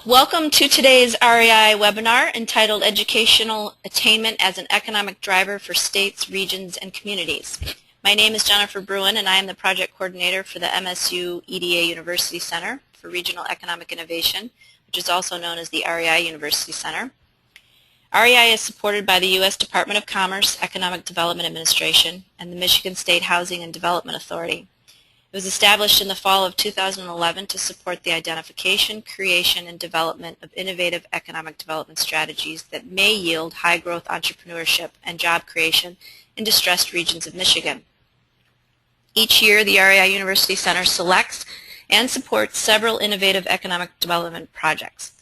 Welcome to today's REI webinar entitled Educational Attainment as an Economic Driver for States, Regions, and Communities. My name is Jennifer Bruin and I am the project coordinator for the MSU EDA University Center for Regional Economic Innovation, which is also known as the REI University Center. REI is supported by the U.S. Department of Commerce, Economic Development Administration, and the Michigan State Housing and Development Authority. It was established in the fall of 2011 to support the identification, creation, and development of innovative economic development strategies that may yield high-growth entrepreneurship and job creation in distressed regions of Michigan. Each year, the REI University Center selects and supports several innovative economic development projects.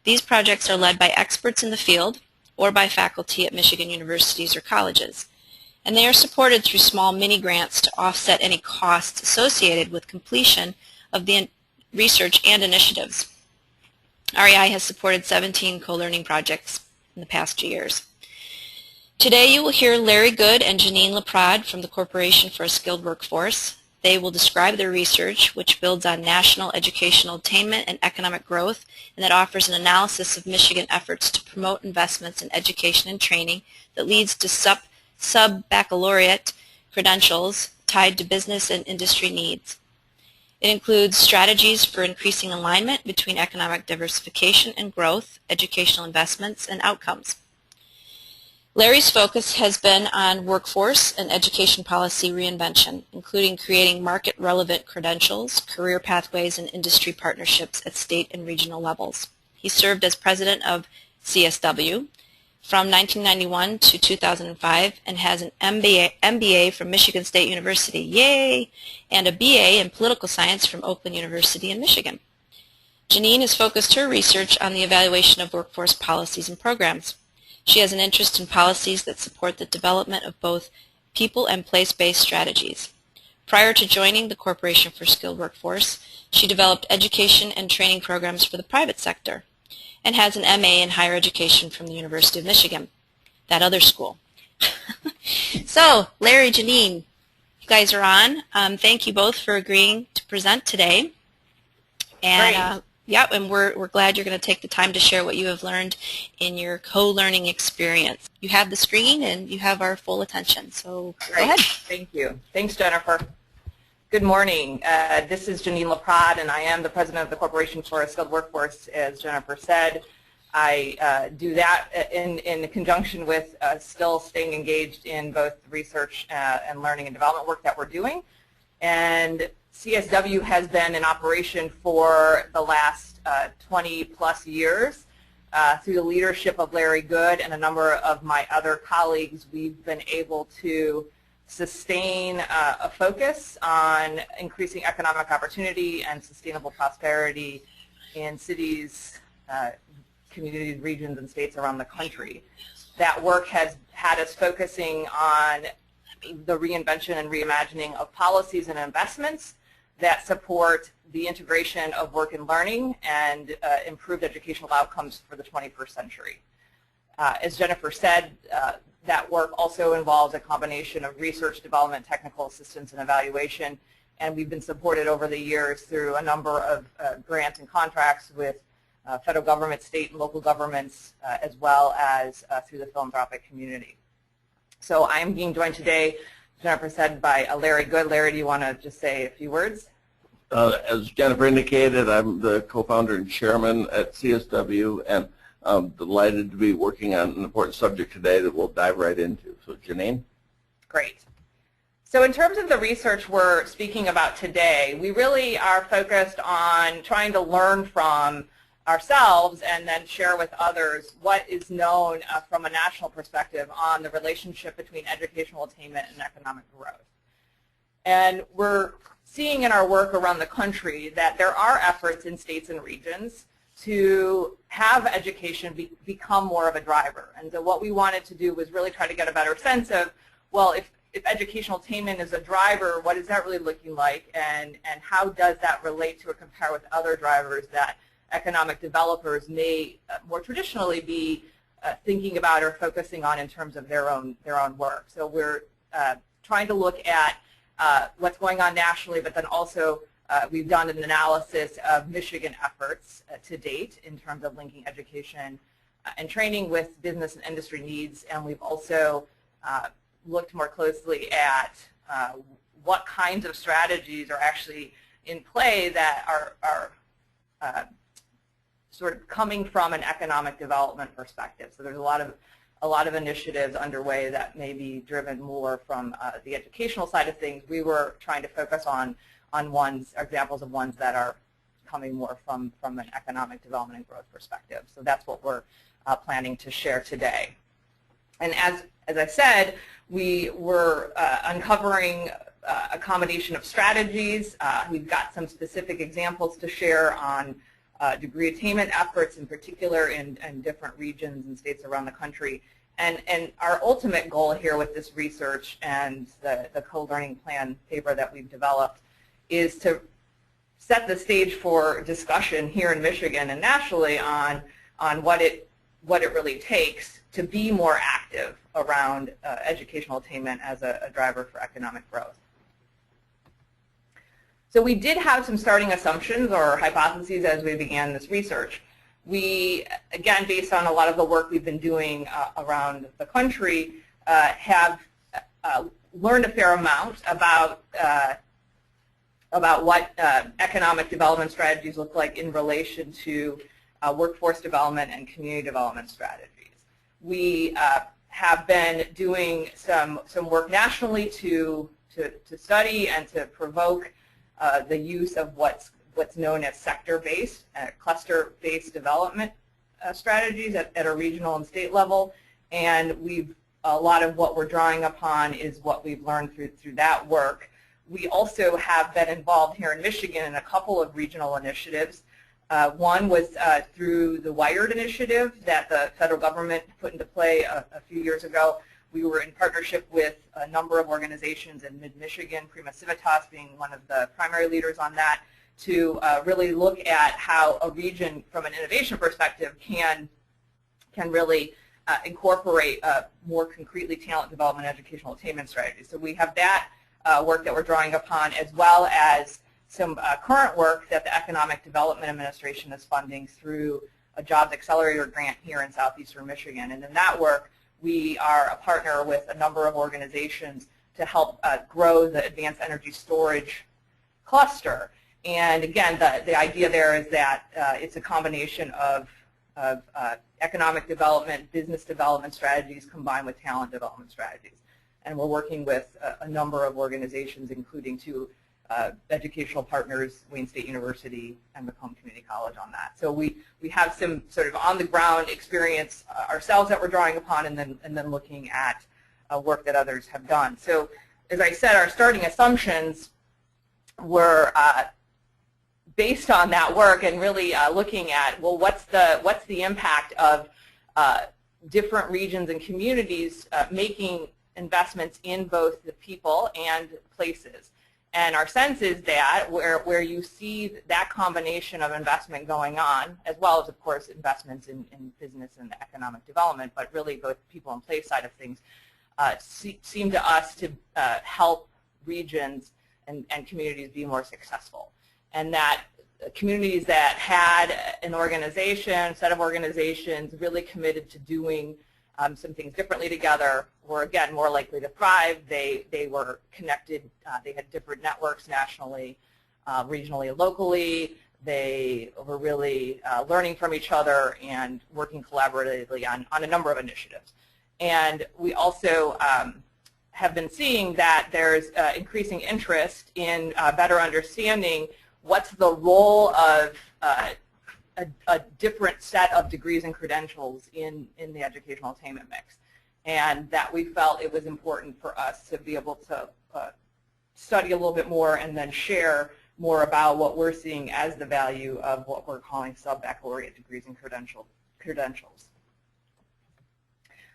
These projects are led by experts in the field or by faculty at Michigan universities or colleges, and they are supported through small mini-grants to offset any costs associated with completion of the research and initiatives. REI has supported 17 co-learning projects in the past 2 years. Today you will hear Larry Good and Janine Laprade from the Corporation for a Skilled Workforce. They will describe their research, which builds on national educational attainment and economic growth, and that offers an analysis of Michigan efforts to promote investments in education and training that leads to sub-baccalaureate credentials tied to business and industry needs. It includes strategies for increasing alignment between economic diversification and growth, educational investments, and outcomes. Larry's focus has been on workforce and education policy reinvention, including creating market-relevant credentials, career pathways, and industry partnerships at state and regional levels. He served as president of CSW from 1991 to 2005 and has an MBA from Michigan State University, yay, and a BA in political science from Oakland University in Michigan. Janine has focused her research on the evaluation of workforce policies and programs. She has an interest in policies that support the development of both people and place-based strategies. Prior to joining the Corporation for Skilled Workforce, she developed education and training programs for the private sector and has an MA in higher education from the University of Michigan, that other school. So, Larry, Janine, you guys are on. Thank you both for agreeing to present today. And and we're glad you're going to take the time to share what you have learned in your co-learning experience. You have the screen and you have our full attention, so go ahead. Thank you. Thanks, Jennifer. Good morning. This is Janine Laprade, and I am the president of the Corporation for a Skilled Workforce, as Jennifer said. I do that in conjunction with still staying engaged in both research and learning and development work that we're doing. And CSW has been in operation for the last 20-plus years. Through the leadership of Larry Good and a number of my other colleagues, we've been able to sustain a focus on increasing economic opportunity and sustainable prosperity in cities, communities, regions, and states around the country. That work has had us focusing on the reinvention and reimagining of policies and investments that support the integration of work and learning and improved educational outcomes for the 21st century. As Jennifer said, that work also involves a combination of research, development, technical assistance, and evaluation, and we've been supported over the years through a number of grants and contracts with federal government, state and local governments, as well as through the philanthropic community. So I am being joined today, Jennifer said, by Larry Good. Larry, do you want to just say a few words? As Jennifer indicated, I'm the co-founder and chairman at CSW, and I'm delighted to be working on an important subject today that we'll dive right into. So, Janine? Great. So in terms of the research we're speaking about today, we really are focused on trying to learn from ourselves and then share with others what is known from a national perspective on the relationship between educational attainment and economic growth. And we're seeing in our work around the country that there are efforts in states and regions to have education become more of a driver. And so what we wanted to do was really try to get a better sense of, well, if educational attainment is a driver, what is that really looking like, and how does that relate to or compare with other drivers that economic developers may more traditionally be thinking about or focusing on in terms of their own work. So we're trying to look at what's going on nationally, but then also we've done an analysis of Michigan efforts to date in terms of linking education and training with business and industry needs, and we've also looked more closely at what kinds of strategies are actually in play that are sort of coming from an economic development perspective. So there's a lot of initiatives underway that may be driven more from the educational side of things. We were trying to focus on examples of ones that are coming more from an economic development and growth perspective. So that's what we're planning to share today. And as I said, we were uncovering a combination of strategies. We've got some specific examples to share on degree attainment efforts, in particular in different regions and states around the country. And our ultimate goal here with this research and the co-learning plan paper that we've developed is to set the stage for discussion here in Michigan and nationally on what it really takes to be more active around educational attainment as a driver for economic growth. So we did have some starting assumptions or hypotheses as we began this research. We, again, based on a lot of the work we've been doing around the country, have learned a fair amount about what economic development strategies look like in relation to workforce development and community development strategies. We have been doing some work nationally to study and to provoke the use of what's known as sector-based, cluster-based development strategies at a regional and state level, and a lot of what we're drawing upon is what we've learned through that work. We also have been involved here in Michigan in a couple of regional initiatives. One was through the WIRED initiative that the federal government put into play a few years ago. We were in partnership with a number of organizations in mid-Michigan, Prima Civitas being one of the primary leaders on that, to really look at how a region, from an innovation perspective, can really incorporate more concretely talent development and educational attainment strategies. So we have that work that we're drawing upon, as well as some current work that the Economic Development Administration is funding through a Jobs Accelerator grant here in southeastern Michigan. And in that work, we are a partner with a number of organizations to help grow the advanced energy storage cluster. And again, the idea there is that it's a combination of economic development, business development strategies combined with talent development strategies. And we're working with a number of organizations, including two educational partners, Wayne State University and Macomb Community College, on that. So we have some sort of on-the-ground experience ourselves that we're drawing upon, and then looking at work that others have done. So as I said, our starting assumptions were based on that work and really looking at, well, what's the impact of different regions and communities making investments in both the people and places. And our sense is that where you see that combination of investment going on, as well as, of course, investments in business and economic development, but really both people and place side of things, seem to us to help regions and communities be more successful. And that communities that had an organization, set of organizations really committed to doing some things differently together were, again, more likely to thrive. They were connected. They had different networks nationally, regionally, and locally. They were really learning from each other and working collaboratively on a number of initiatives. And we also have been seeing that there's increasing interest in better understanding what's the role of a different set of degrees and credentials in the educational attainment mix, and that we felt it was important for us to be able to study a little bit more and then share more about what we're seeing as the value of what we're calling sub-baccalaureate degrees and credentials.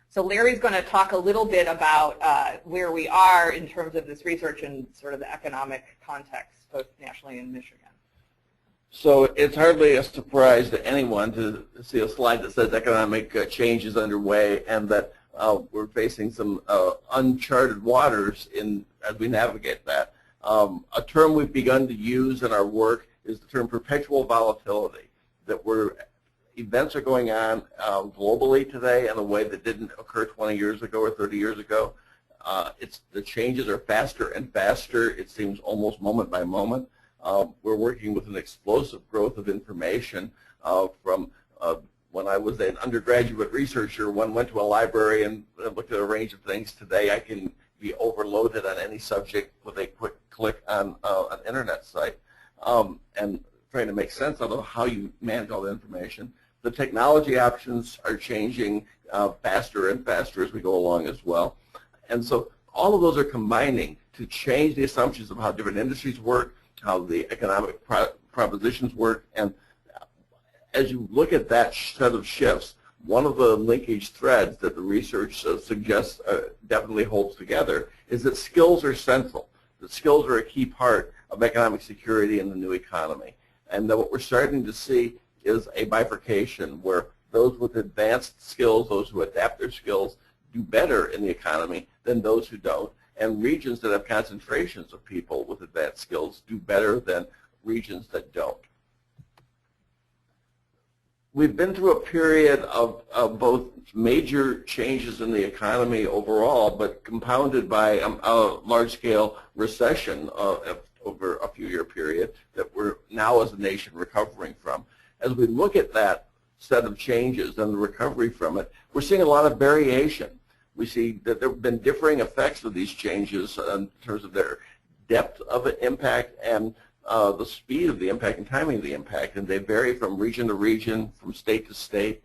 So Larry's going to talk a little bit about where we are in terms of this research and sort of the economic context, both nationally and Michigan. So it's hardly a surprise to anyone to see a slide that says economic change is underway, and that we're facing some uncharted waters as we navigate that. A term we've begun to use in our work is the term perpetual volatility, that events are going on globally today in a way that didn't occur 20 years ago or 30 years ago. The changes are faster and faster. It seems almost moment by moment. We're working with an explosive growth of information from when I was an undergraduate researcher. One went to a library and looked at a range of things. Today I can be overloaded on any subject with a quick click on an internet site, and trying to make sense of how you manage all the information. The technology options are changing faster and faster as we go along as well. And so all of those are combining to change the assumptions of how different industries work, how the economic propositions work. And as you look at that set of shifts, one of the linkage threads that the research suggests definitely holds together is that skills are central. That skills are a key part of economic security in the new economy. And that what we're starting to see is a bifurcation where those with advanced skills, those who adapt their skills, do better in the economy than those who don't. And regions that have concentrations of people with advanced skills do better than regions that don't. We've been through a period of both major changes in the economy overall, but compounded by a large-scale recession over a few-year period that we're now as a nation recovering from. As we look at that set of changes and the recovery from it, we're seeing a lot of variation. We see that there have been differing effects of these changes in terms of their depth of impact and the speed of the impact and timing of the impact, and they vary from region to region, from state to state.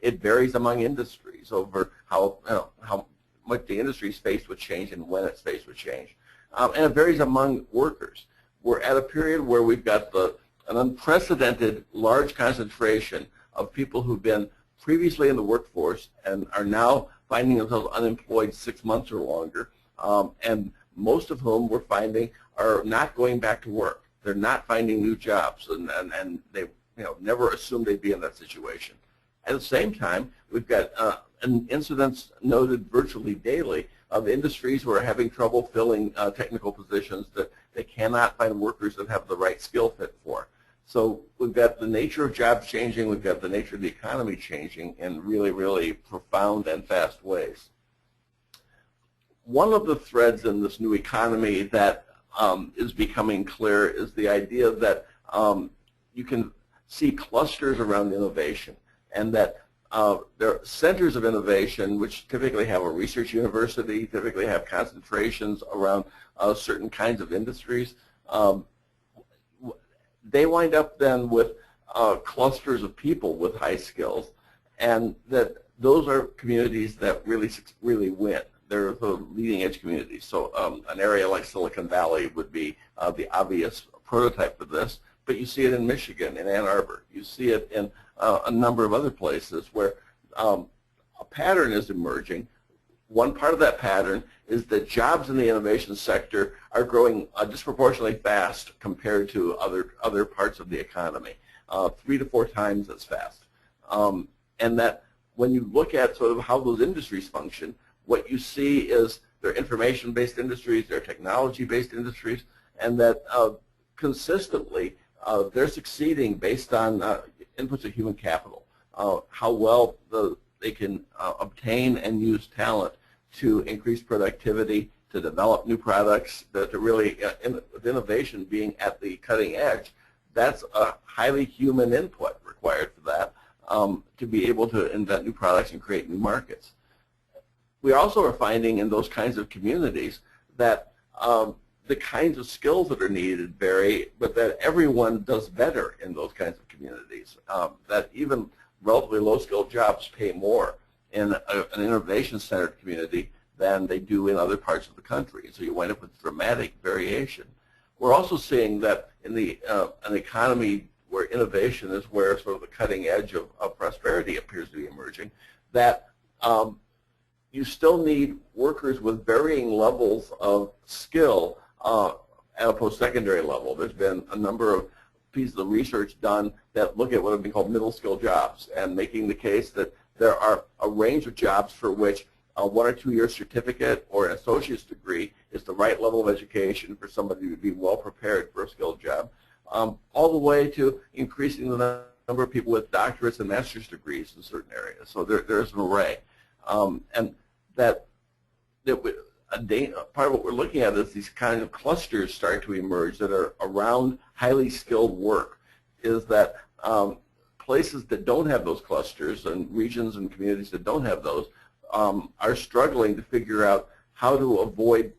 It varies among industries over how much the industry is faced with change and when it's faced with change. And it varies among workers. We're at a period where we've got an unprecedented large concentration of people who've been previously in the workforce and are now finding themselves unemployed 6 months or longer, and most of whom we're finding are not going back to work. They're not finding new jobs, and they never assumed they'd be in that situation. At the same time, we've got an incidence noted virtually daily of industries who are having trouble filling technical positions that they cannot find workers that have the right skill fit for. So we've got the nature of jobs changing, we've got the nature of the economy changing in really, really profound and fast ways. One of the threads in this new economy that is becoming clear is the idea that you can see clusters around innovation, and that there are centers of innovation which typically have a research university, typically have concentrations around certain kinds of industries. They wind up then with clusters of people with high skills, and that those are communities that really win. They're the leading edge communities. So an area like Silicon Valley would be the obvious prototype of this, but you see it in Michigan, in Ann Arbor. You see it in a number of other places where a pattern is emerging. One part of that pattern is that jobs in the innovation sector are growing disproportionately fast compared to other parts of the economy, 3 to 4 times as fast. And that when you look at sort of how those industries function, what you see is they're information-based industries, they're technology-based industries, and that consistently they're succeeding based on inputs of human capital, how well they can obtain and use talent to increase productivity, to develop new products, to really, with innovation being at the cutting edge, that's a highly human input required for that to be able to invent new products and create new markets. We also are finding in those kinds of communities that the kinds of skills that are needed vary, but that everyone does better in those kinds of communities, that even relatively low-skilled jobs pay more in an innovation-centered community than they do in other parts of the country. So you wind up with dramatic variation. We're also seeing that in an economy where innovation is where sort of the cutting edge of prosperity appears to be emerging, that you still need workers with varying levels of skill at a post-secondary level. There's been a number of pieces of research done that look at what have been called middle skill jobs, and making the case that there are a range of jobs for which a 1 or 2 year certificate or an associate's degree is the right level of education for somebody to be well prepared for a skilled job, all the way to increasing the number of people with doctorates and master's degrees in certain areas. So there's an array. And part of what we're looking at is these kind of clusters start to emerge that are around highly skilled work, is that places that don't have those clusters and regions and communities that don't have those are struggling to figure out how to avoid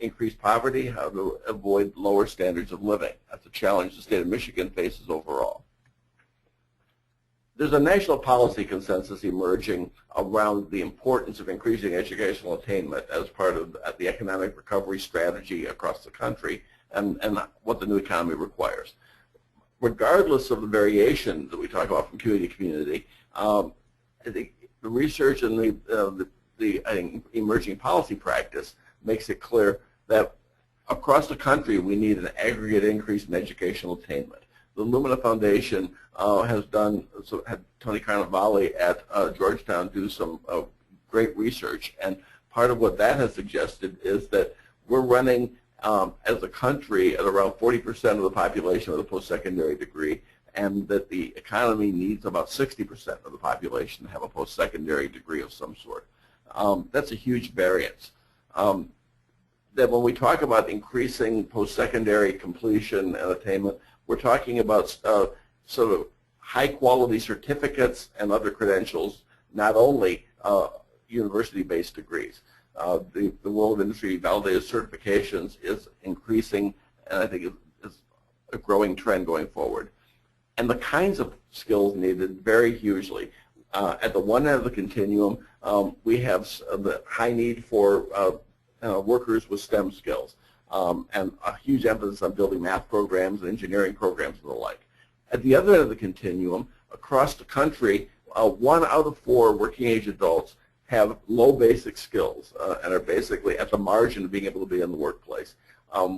increased poverty, how to avoid lower standards of living. That's a challenge the state of Michigan faces overall. There's a national policy consensus emerging around the importance of increasing educational attainment as part of the economic recovery strategy across the country and what the new economy requires. Regardless of the variation that we talk about from community to community, I think the research and the emerging policy practice makes it clear that across the country we need an aggregate increase in educational attainment. The Lumina Foundation had Tony Carnevale at Georgetown do some great research, and part of what that has suggested is that we're running as a country at around 40% of the population with a post-secondary degree, and that the economy needs about 60% of the population to have a post-secondary degree of some sort. That's a huge variance. That when we talk about increasing post-secondary completion and attainment, we're talking about sort of high-quality certificates and other credentials, not only university-based degrees. The World of Industry Validated Certifications is increasing, and I think is a growing trend going forward. And the kinds of skills needed vary hugely. At the one end of the continuum, we have the high need for workers with STEM skills, and a huge emphasis on building math programs and engineering programs and the like. At the other end of the continuum, across the country, 1 out of 4 working age adults have low basic skills and are basically at the margin of being able to be in the workplace.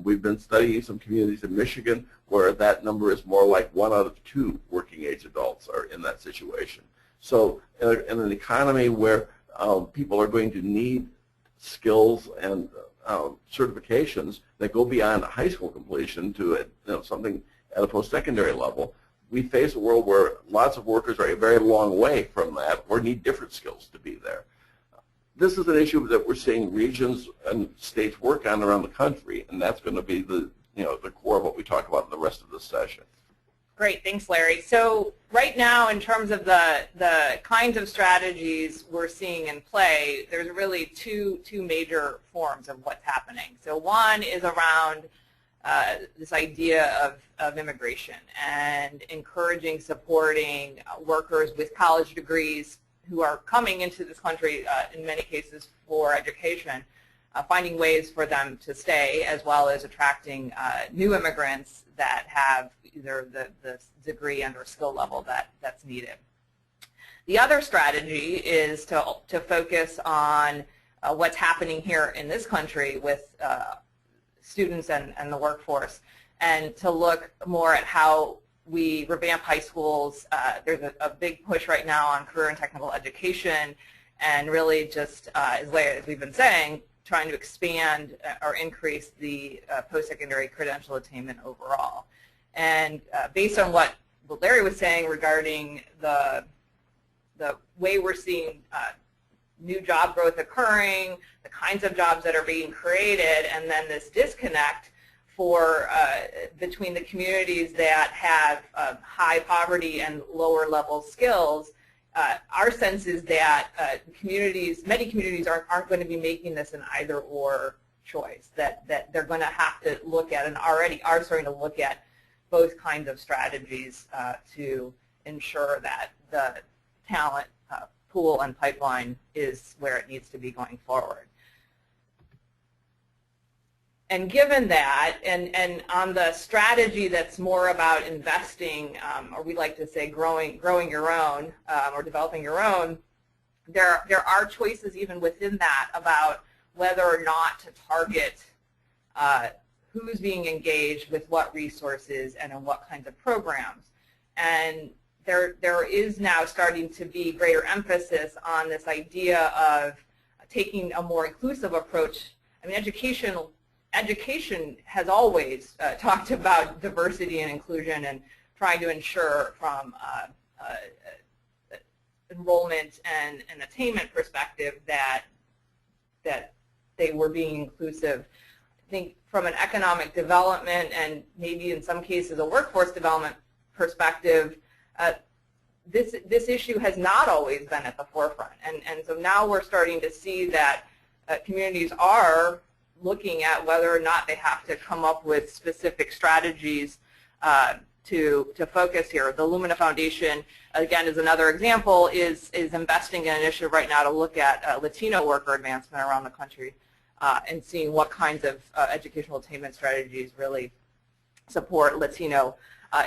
We've been studying some communities in Michigan where that number is more like 1 out of 2 working age adults are in that situation. So in an economy where people are going to need skills and certifications that go beyond high school completion to something at a post-secondary level, we face a world where lots of workers are a very long way from that or need different skills to be there. This is an issue that we're seeing regions and states work on around the country, and that's going to be the core of what we talk about in the rest of this session. Great, thanks, Larry. So right now, in terms of the kinds of strategies we're seeing in play, there's really two major forms of what's happening. So one is around this idea of immigration and encouraging, supporting workers with college degrees who are coming into this country in many cases for education, finding ways for them to stay, as well as attracting new immigrants that have either the degree and or skill level that's needed. The other strategy is to focus on what's happening here in this country with students and the workforce, and to look more at how we revamp high schools. There's a big push right now on career and technical education, and really just, as we've been saying, trying to expand or increase the post-secondary credential attainment overall. And based on what Larry was saying regarding the way we're seeing new job growth occurring, the kinds of jobs that are being created, and then this disconnect between the communities that have high poverty and lower level skills, our sense is that many communities aren't going to be making this an either-or choice, that they're going to have to look at, and already are starting to look at, both kinds of strategies to ensure that the talent pool and pipeline is where it needs to be going forward. And given that, and on the strategy that's more about investing, or we like to say growing your own, or developing your own, there are choices even within that about whether or not to target who's being engaged with what resources and in what kinds of programs. And there is now starting to be greater emphasis on this idea of taking a more inclusive approach. I mean, education has always talked about diversity and inclusion and trying to ensure from enrollment and an attainment perspective that they were being inclusive. I think from an economic development and maybe in some cases a workforce development perspective, this issue has not always been at the forefront. And so now we're starting to see that communities are looking at whether or not they have to come up with specific strategies to focus here. The Lumina Foundation, again, is another example, is investing in an initiative right now to look at Latino worker advancement around the country and seeing what kinds of educational attainment strategies really support Latino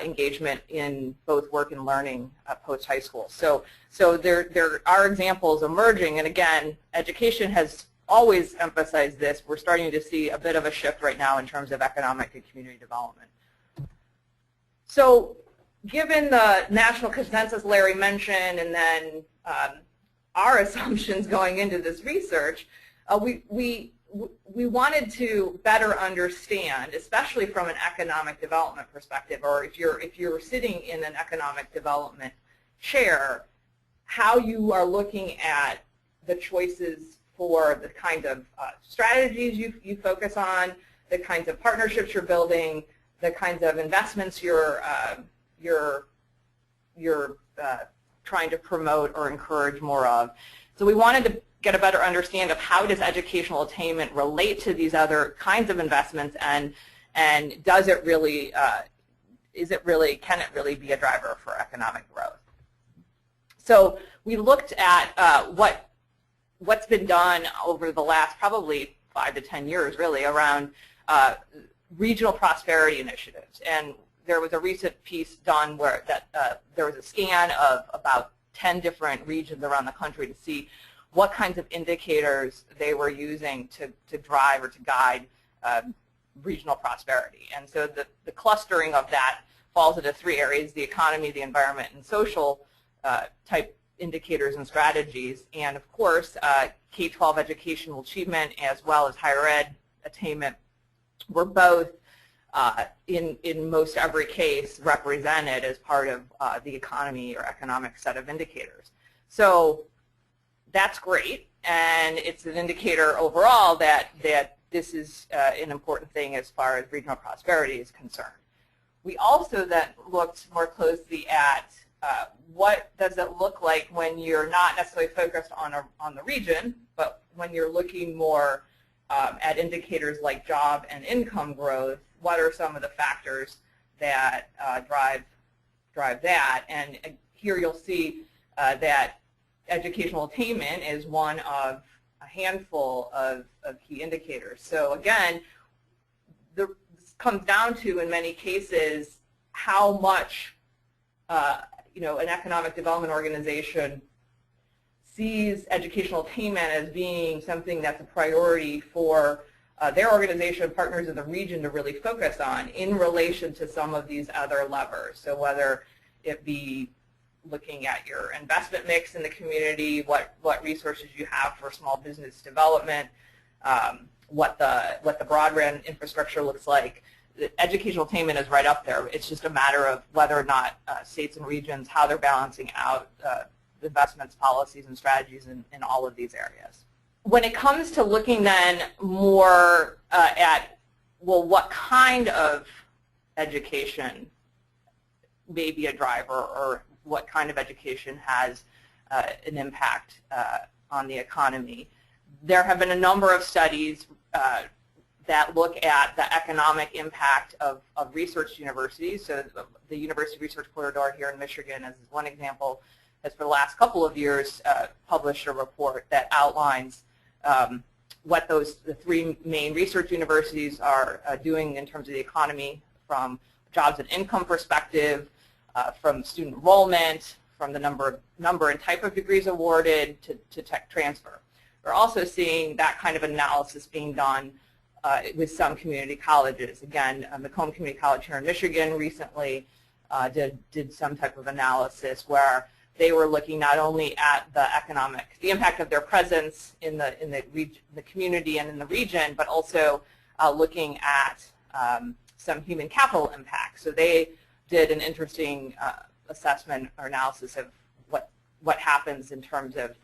engagement in both work and learning post-high school. So there are examples emerging, and again, education has always emphasized this. We're starting to see a bit of a shift right now in terms of economic and community development. So given the national consensus Larry mentioned and then our assumptions going into this research, we wanted to better understand, especially from an economic development perspective, or if you're sitting in an economic development chair, how you are looking at the choices for the kind of strategies you focus on, the kinds of partnerships you're building, the kinds of investments you're trying to promote or encourage more of. So we wanted to get a better understanding of how does educational attainment relate to these other kinds of investments, and does it really, can it really be a driver for economic growth? So we looked at what's been done over the last probably 5 to 10 years, really, around regional prosperity initiatives. And there was a recent piece done where there was a scan of about 10 different regions around the country to see what kinds of indicators they were using to drive or to guide regional prosperity. And so the clustering of that falls into 3 areas: the economy, the environment, and social type indicators and strategies. And of course, K-12 educational achievement as well as higher ed attainment were both in most every case represented as part of the economy or economic set of indicators. So that's great, and it's an indicator overall that this is an important thing as far as regional prosperity is concerned. We also then looked more closely at what does it look like when you're not necessarily focused on the region, but when you're looking more at indicators like job and income growth. What are some of the factors that drive that? And here you'll see that educational attainment is one of a handful of key indicators. So again, this comes down to, in many cases, how much an economic development organization sees educational attainment as being something that's a priority for their organization partners in the region to really focus on in relation to some of these other levers. So whether it be looking at your investment mix in the community, what resources you have for small business development, what the broadband infrastructure looks like. The educational attainment is right up there. It's just a matter of whether or not states and regions, how they're balancing out investments, policies, and strategies in all of these areas. When it comes to looking then more at, well, what kind of education may be a driver, or what kind of education has an impact on the economy, there have been a number of studies that look at the economic impact of research universities. So the University Research Corridor here in Michigan, as one example, has for the last couple of years published a report that outlines what the 3 main research universities are doing in terms of the economy, from jobs and income perspective, from student enrollment, from the number and type of degrees awarded to tech transfer. We're also seeing that kind of analysis being done with some community colleges. Again, Macomb Community College here in Michigan recently did some type of analysis where they were looking not only at the impact of their presence in the community and in the region, but also looking at some human capital impact. So they did an interesting assessment or analysis of what happens in terms of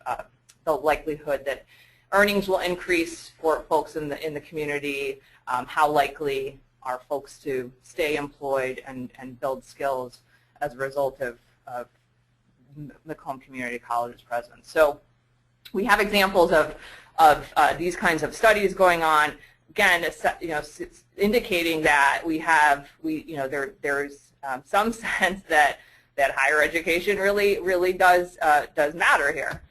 the likelihood that earnings will increase for folks in the community, how likely are folks to stay employed and build skills as a result of Macomb Community College's presence. So we have examples of these kinds of studies going on. Again, indicating that there's some sense that higher education really does matter here.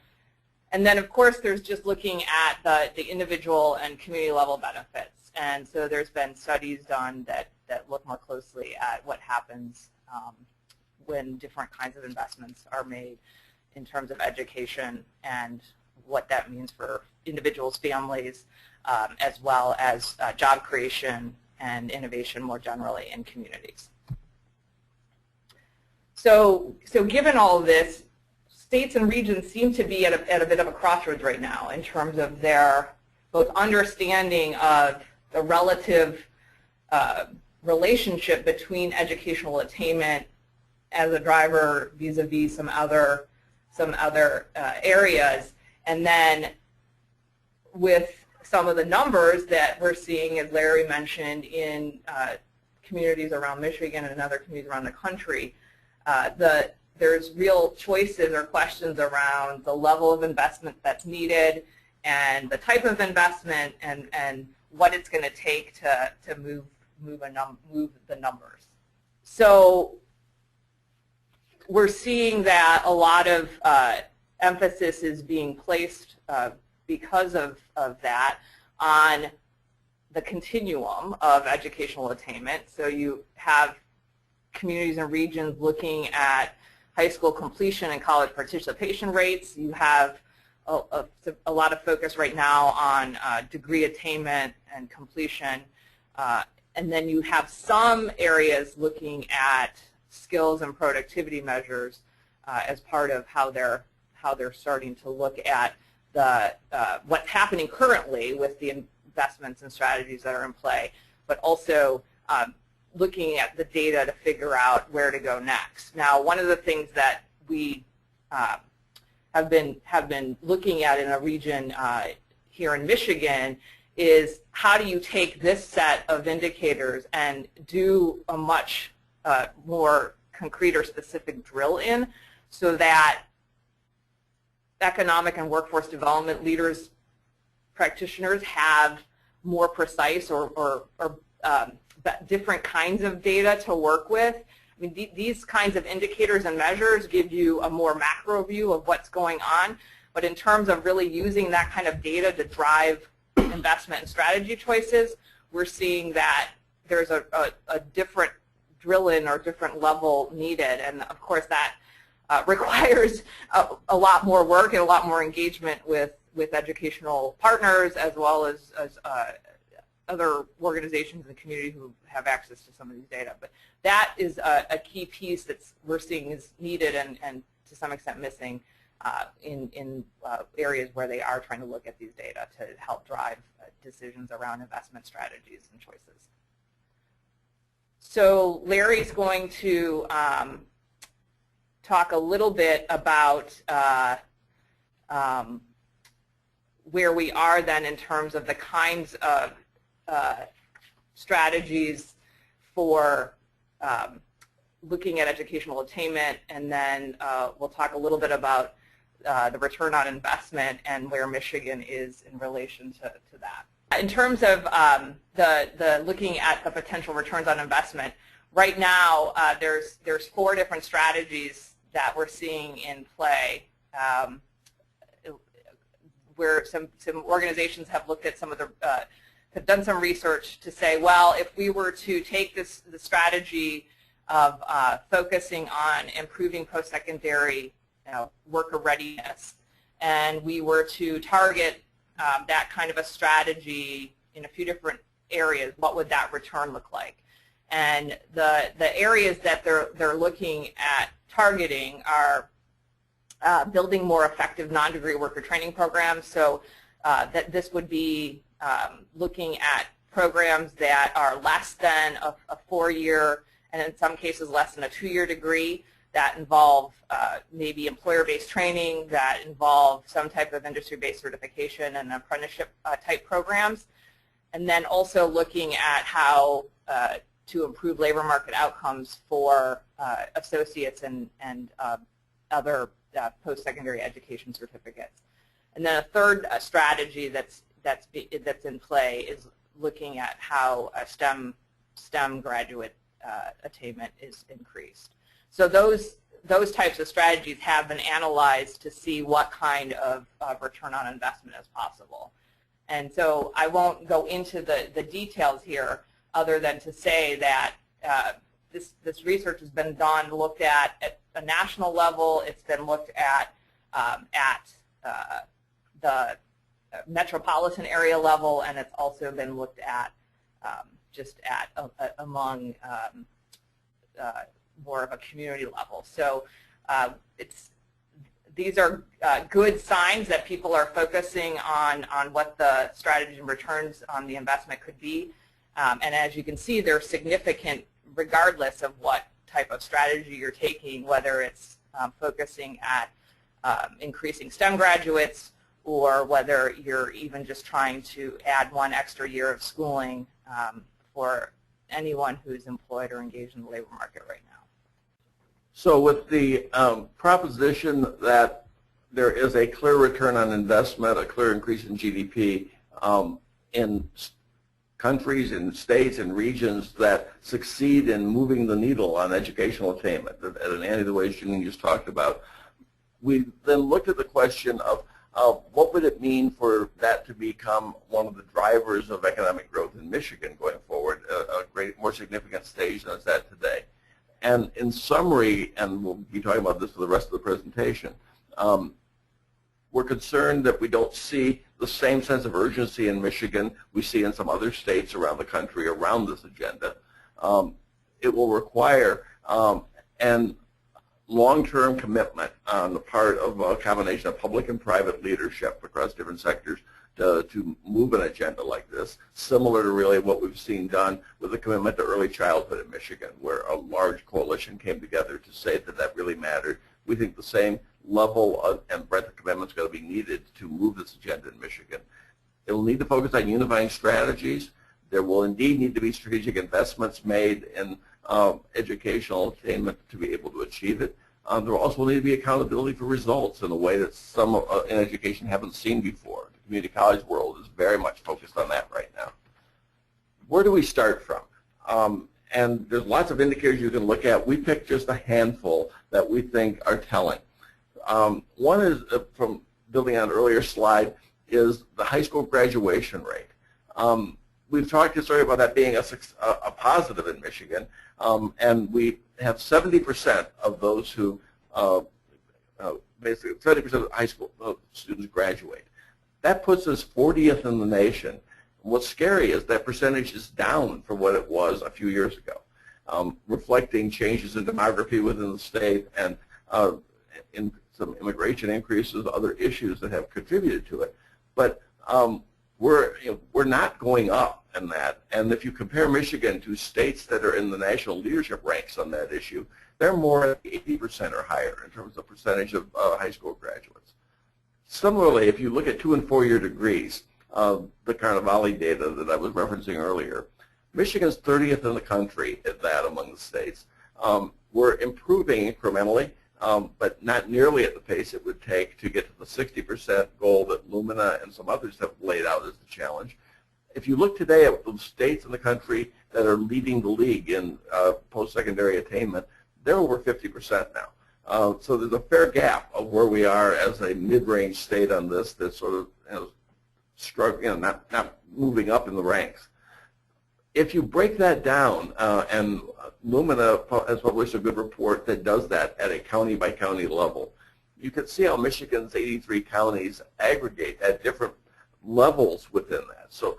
And then, of course, there's just looking at the individual and community level benefits. And so there's been studies done that look more closely at what happens when different kinds of investments are made in terms of education and what that means for individuals, families, as well as job creation and innovation more generally in communities. So given all of this, states and regions seem to be at a bit of a crossroads right now in terms of their both understanding of the relative relationship between educational attainment as a driver vis-a-vis some other areas, and then with some of the numbers that we're seeing, as Larry mentioned, in communities around Michigan and other communities around the country, there's real choices or questions around the level of investment that's needed and the type of investment and what it's going to take to move the numbers. So we're seeing that a lot of emphasis is being placed because of that on the continuum of educational attainment. So you have communities and regions looking at high school completion and college participation rates. You have a lot of focus right now on degree attainment and completion. And then you have some areas looking at skills and productivity measures as part of how they're starting to look at what's happening currently with the investments and strategies that are in play, but also looking at the data to figure out where to go next. Now, one of the things that we have been looking at in a region here in Michigan is how do you take this set of indicators and do a much more concrete or specific drill in so that economic and workforce development leaders, practitioners have more precise or different kinds of data to work with. I mean, these kinds of indicators and measures give you a more macro view of what's going on, but in terms of really using that kind of data to drive investment and strategy choices, we're seeing that there's a different drill-in or different level needed, and of course that requires a lot more work and a lot more engagement with educational partners as well as other organizations in the community who have access to some of these data. But that is a key piece that we're seeing is needed and to some extent missing in areas where they are trying to look at these data to help drive decisions around investment strategies and choices. So Larry's going to talk a little bit about where we are then in terms of the kinds of strategies for looking at educational attainment, and then we'll talk a little bit about the return on investment and where Michigan is in relation to that. In terms of the looking at the potential returns on investment, right now there's 4 different strategies that we're seeing in play, where some organizations have looked at some of the have done some research to say, well, if we were to take the strategy of focusing on improving post-secondary worker readiness, and we were to target that kind of a strategy in a few different areas, what would that return look like? And the areas that they're looking at targeting are building more effective non-degree worker training programs. So that this would be looking at programs that are less than a 4-year and in some cases less than a 2-year degree that involve maybe employer-based training, that involve some type of industry-based certification and apprenticeship type programs. And then also looking at how to improve labor market outcomes for associates and other post-secondary education certificates. And then a third strategy that's in play is looking at how STEM graduate attainment is increased. So those types of strategies have been analyzed to see what kind of return on investment is possible. And so I won't go into the details here other than to say that this research has been looked at a national level. It's been looked at the metropolitan area level, and it's also been looked at among more of a community level. So these are good signs that people are focusing on what the strategy and returns on the investment could be. And as you can see, they're significant regardless of what type of strategy you're taking, whether it's focusing at increasing STEM graduates or whether you're even just trying to add 1 extra year of schooling for anyone who's employed or engaged in the labor market right now. So with the proposition that there is a clear return on investment, a clear increase in GDP in countries and states and regions that succeed in moving the needle on educational attainment, in any of the ways Janine just talked about, we then looked at the question of what would it mean for that to become one of the drivers of economic growth in Michigan going forward, a more significant stage than it's at today. And in summary, and we'll be talking about this for the rest of the presentation, we're concerned that we don't see the same sense of urgency in Michigan we see in some other states around the country around this agenda. It will require an long-term commitment on the part of a combination of public and private leadership across different sectors to move an agenda like this, similar to really what we've seen done with the commitment to early childhood in Michigan, where a large coalition came together to say that that really mattered. We think the same level and breadth of commitment is going to be needed to move this agenda in Michigan. It will need to focus on unifying strategies. There will indeed need to be strategic investments made in educational attainment to be able to achieve it. There will also need to be accountability for results in a way that some in education haven't seen before. The community college world is very much focused on that right now. Where do we start from? And there's lots of indicators you can look at. We picked just a handful that we think are telling. One is, from building on an earlier slide, is the high school graduation rate. We've talked historically about that being a positive in Michigan, and we have 70% of those who, basically 70% of high school students graduate. That puts us 40th in the nation. What's scary is that percentage is down from what it was a few years ago, reflecting changes in demography within the state and in some immigration increases, other issues that have contributed to it. But we're not going up in that. And if you compare Michigan to states that are in the national leadership ranks on that issue, they're more than 80% or higher in terms of percentage of high school graduates. Similarly, if you look at 2- and 4-year degrees, the Carnevale data that I was referencing earlier, Michigan's 30th in the country at that among the states. We're improving incrementally, but not nearly at the pace it would take to get to the 60% goal that Lumina and some others have laid out as the challenge. If you look today at the states in the country that are leading the league in post-secondary attainment, they're over 50% now. So there's a fair gap of where we are as a mid-range state on this that's sort of struggling, not moving up in the ranks. If you break that down, and Lumina has published a good report that does that at a county-by-county level, you can see how Michigan's 83 counties aggregate at different levels within that. So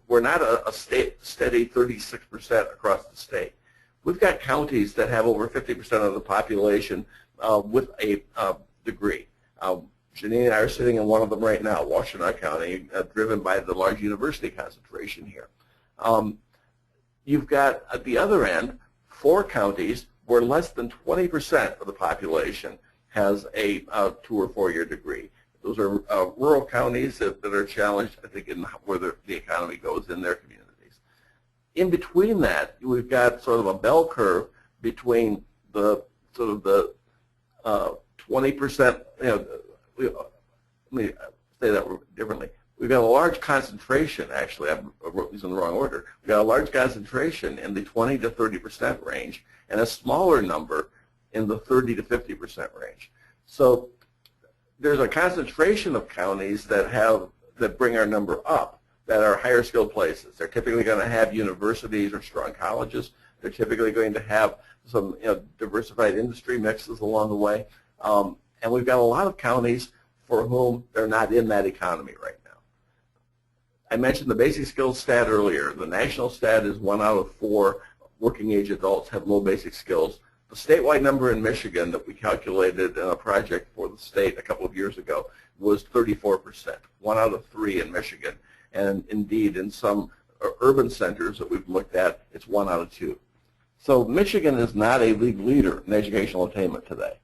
we're not a steady 36% across the state. We've got counties that have over 50% of the population with a degree. Janine and I are sitting in one of them right now, Washtenaw County, driven by the large university concentration here. You've got, at the other end, 4 counties where less than 20% of the population has a 2- or 4-year degree. Those are rural counties that are challenged, I think, in where the economy goes in their communities. In between that, we've got sort of a bell curve between the sort of the 20%, let me say that differently. We've got a large concentration, actually, I wrote these in the wrong order. We've got a large concentration in the 20 to 30% range and a smaller number in the 30 to 50% range. So there's a concentration of counties that bring our number up, that are higher skilled places. They're typically going to have universities or strong colleges. They're typically going to have some diversified industry mixes along the way. And we've got a lot of counties for whom they're not in that economy right now. I mentioned the basic skills stat earlier. The national stat is 1 out of 4 working age adults have low basic skills. The statewide number in Michigan that we calculated in a project for the state a couple of years ago was 34%, 1 out of 3 in Michigan. And indeed, in some urban centers that we've looked at, it's 1 out of 2. So Michigan is not a league leader in educational attainment today.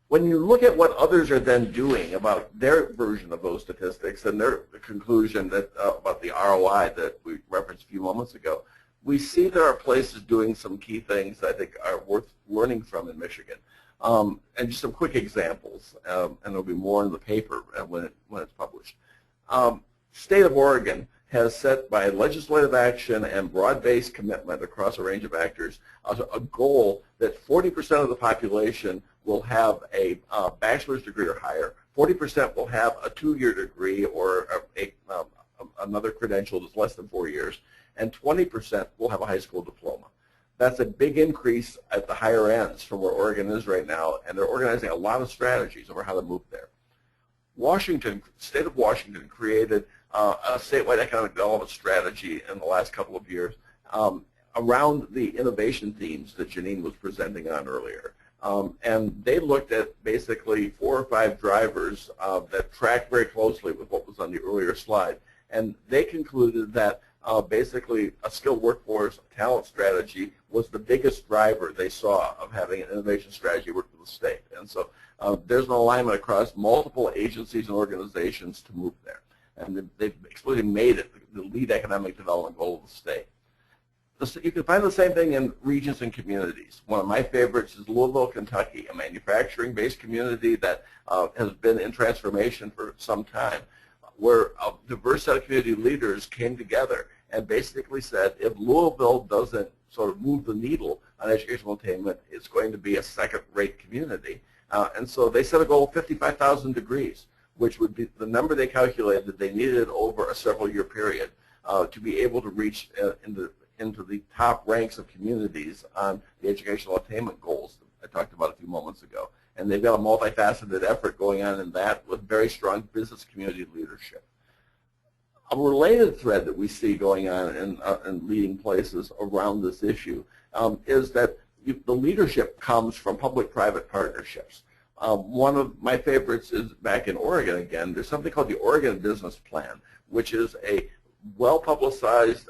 When you look at what others are then doing about their version of those statistics and their conclusion that about the ROI that we referenced a few moments ago, we see there are places doing some key things that I think are worth learning from in Michigan. And just some quick examples, and there'll be more in the paper when it's published. State of Oregon has set by legislative action and broad-based commitment across a range of actors a goal that 40% of the population will have a bachelor's degree or higher, 40% will have a 2-year degree or another credential that's less than 4 years, and 20% will have a high school diploma. That's a big increase at the higher ends from where Oregon is right now, and they're organizing a lot of strategies over how to move there. Washington, state of Washington created a statewide economic development strategy in the last couple of years around the innovation themes that Janine was presenting on earlier. And they looked at basically 4 or 5 drivers that tracked very closely with what was on the earlier slide. And they concluded that basically a skilled workforce talent strategy was the biggest driver they saw of having an innovation strategy work for the state. And so there's an alignment across multiple agencies and organizations to move there. And they've explicitly made it the lead economic development goal of the state. You can find the same thing in regions and communities. One of my favorites is Louisville, Kentucky, a manufacturing-based community that has been in transformation for some time, where a diverse set of community leaders came together and basically said, if Louisville doesn't sort of move the needle on educational attainment, it's going to be a second-rate community. And so they set a goal of 55,000 degrees, which would be the number they calculated that they needed over a several-year period to be able to reach into the top ranks of communities on the educational attainment goals that I talked about a few moments ago. And they've got a multifaceted effort going on in that with very strong business community leadership. A related thread that we see going on in leading places around this issue is that the leadership comes from public-private partnerships. One of my favorites is back in Oregon again. There's something called the Oregon Business Plan, which is a well-publicized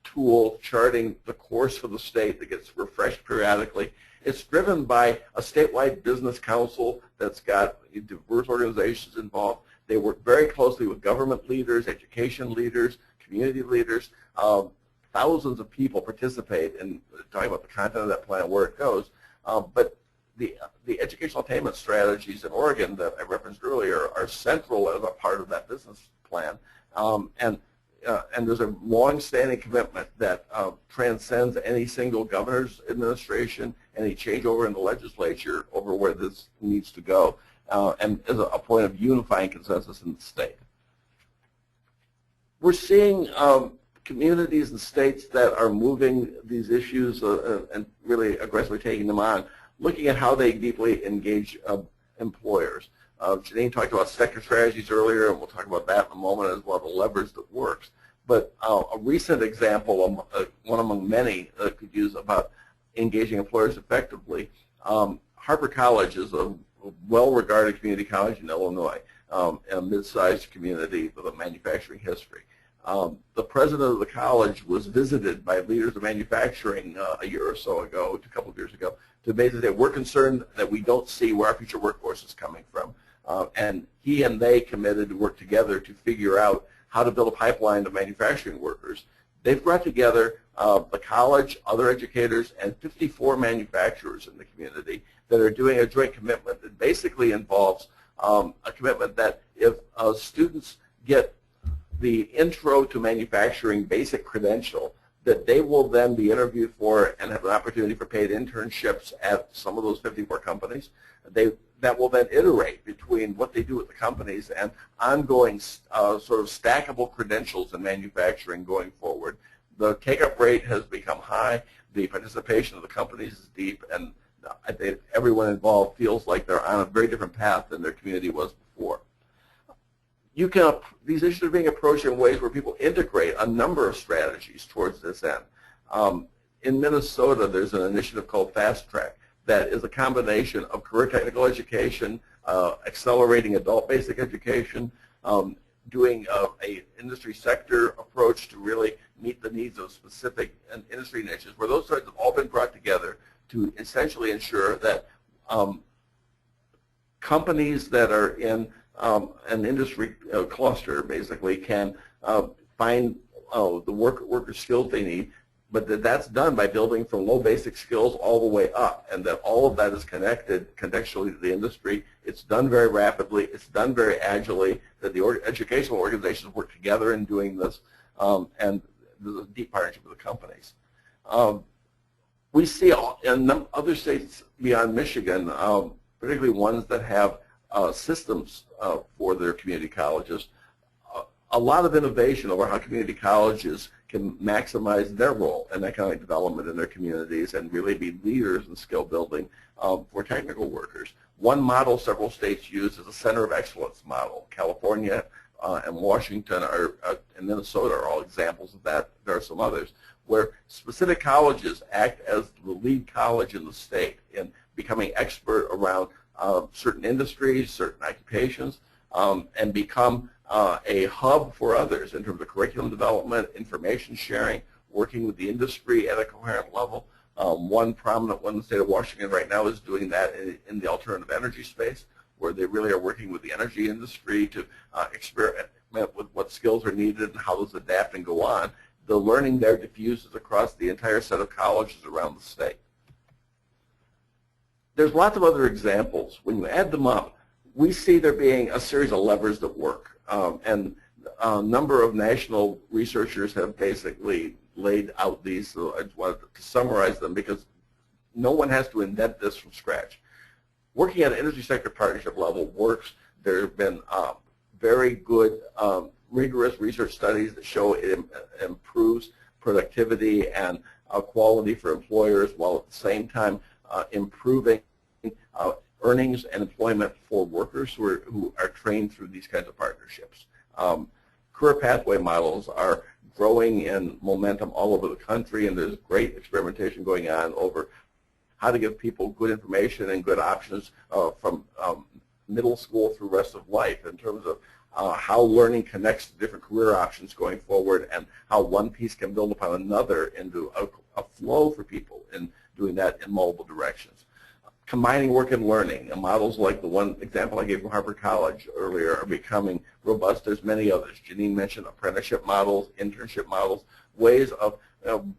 tool charting the course for the state that gets refreshed periodically. It's driven by a statewide business council that's got diverse organizations involved. They work very closely with government leaders, education leaders, community leaders. Thousands of people participate in talking about the content of that plan, where it goes. But the educational attainment strategies in Oregon that I referenced earlier are central as a part of that business plan. And there's a long-standing commitment that transcends any single governor's administration, any changeover in the legislature over where this needs to go, and is a point of unifying consensus in the state. We're seeing communities and states that are moving these issues and really aggressively taking them on, looking at how they deeply engage employers. Janine talked about sector strategies earlier, and we'll talk about that in a moment as well, the levers that works. But a recent example, one among many that could use about engaging employers effectively, Harper College is a well-regarded community college in Illinois, a mid-sized community with a manufacturing history. The president of the college was visited by leaders of manufacturing a year or so ago, a couple of years ago, to basically say, we're concerned that we don't see where our future workforce is coming from. And he and they committed to work together to figure out how to build a pipeline of manufacturing workers. They've brought together the college, other educators, and 54 manufacturers in the community that are doing a joint commitment that basically involves a commitment that if students get the intro to manufacturing basic credential, that they will then be interviewed for and have an opportunity for paid internships at some of those 54 companies. That will then iterate between what they do with the companies and ongoing sort of stackable credentials in manufacturing going forward. The take-up rate has become high. The participation of the companies is deep, and I think everyone involved feels like they're on a very different path than their community was before. These issues are being approached in ways where people integrate a number of strategies towards this end. In Minnesota, there's an initiative called Fast Track that is a combination of career technical education, accelerating adult basic education, doing a industry sector approach to really meet the needs of specific industry niches, where those threads have all been brought together to essentially ensure that companies that are in an industry cluster basically can find the worker skills they need, but that's done by building from low basic skills all the way up, and that all of that is connected contextually to the industry. It's done very rapidly. It's done very agilely, that the educational organizations work together in doing this, and there's a deep partnership with the companies. We see in other states beyond Michigan, particularly ones that have systems for their community colleges, a lot of innovation over how community colleges can maximize their role in economic development in their communities and really be leaders in skill building for technical workers. One model several states use is a center of excellence model. California and Washington and Minnesota are all examples of that. There are some others where specific colleges act as the lead college in the state in becoming expert around certain industries, certain occupations, and become a hub for others in terms of curriculum development, information sharing, working with the industry at a coherent level. One prominent one in the state of Washington right now is doing that in the alternative energy space, where they really are working with the energy industry to experiment with what skills are needed and how those adapt and go on. The learning there diffuses across the entire set of colleges around the state. There's lots of other examples. When you add them up, we see there being a series of levers that work. And a number of national researchers have basically laid out these, so I just wanted to summarize them because no one has to invent this from scratch. Working at an industry sector partnership level works. There have been very good, rigorous research studies that show it improves productivity and quality for employers, while at the same time improving earnings and employment for workers who are trained through these kinds of partnerships. Career pathway models are growing in momentum all over the country, and there's great experimentation going on over how to give people good information and good options from middle school through rest of life in terms of how learning connects to different career options going forward, and how one piece can build upon another into a flow for people in doing that in multiple directions. Combining work and learning, and models like the one example I gave from Harvard College earlier are becoming robust. There's many others. Janine mentioned apprenticeship models, internship models, ways of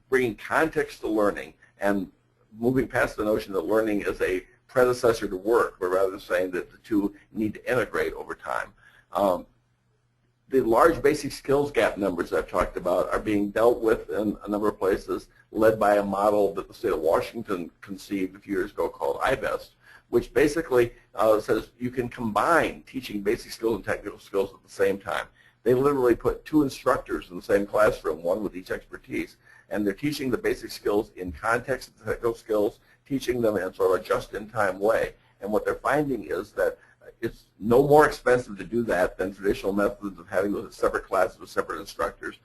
bringing context to learning and moving past the notion that learning is a predecessor to work, but rather saying that the two need to integrate over time. The large basic skills gap numbers I've talked about are being dealt with in a number of places, led by a model that the state of Washington conceived a few years ago called IBEST, which basically says you can combine teaching basic skills and technical skills at the same time. They literally put two instructors in the same classroom, one with each expertise, and they're teaching the basic skills in context of the technical skills, teaching them in sort of a just-in-time way. And what they're finding is that it's no more expensive to do that than traditional methods of having those separate classes with separate instructors,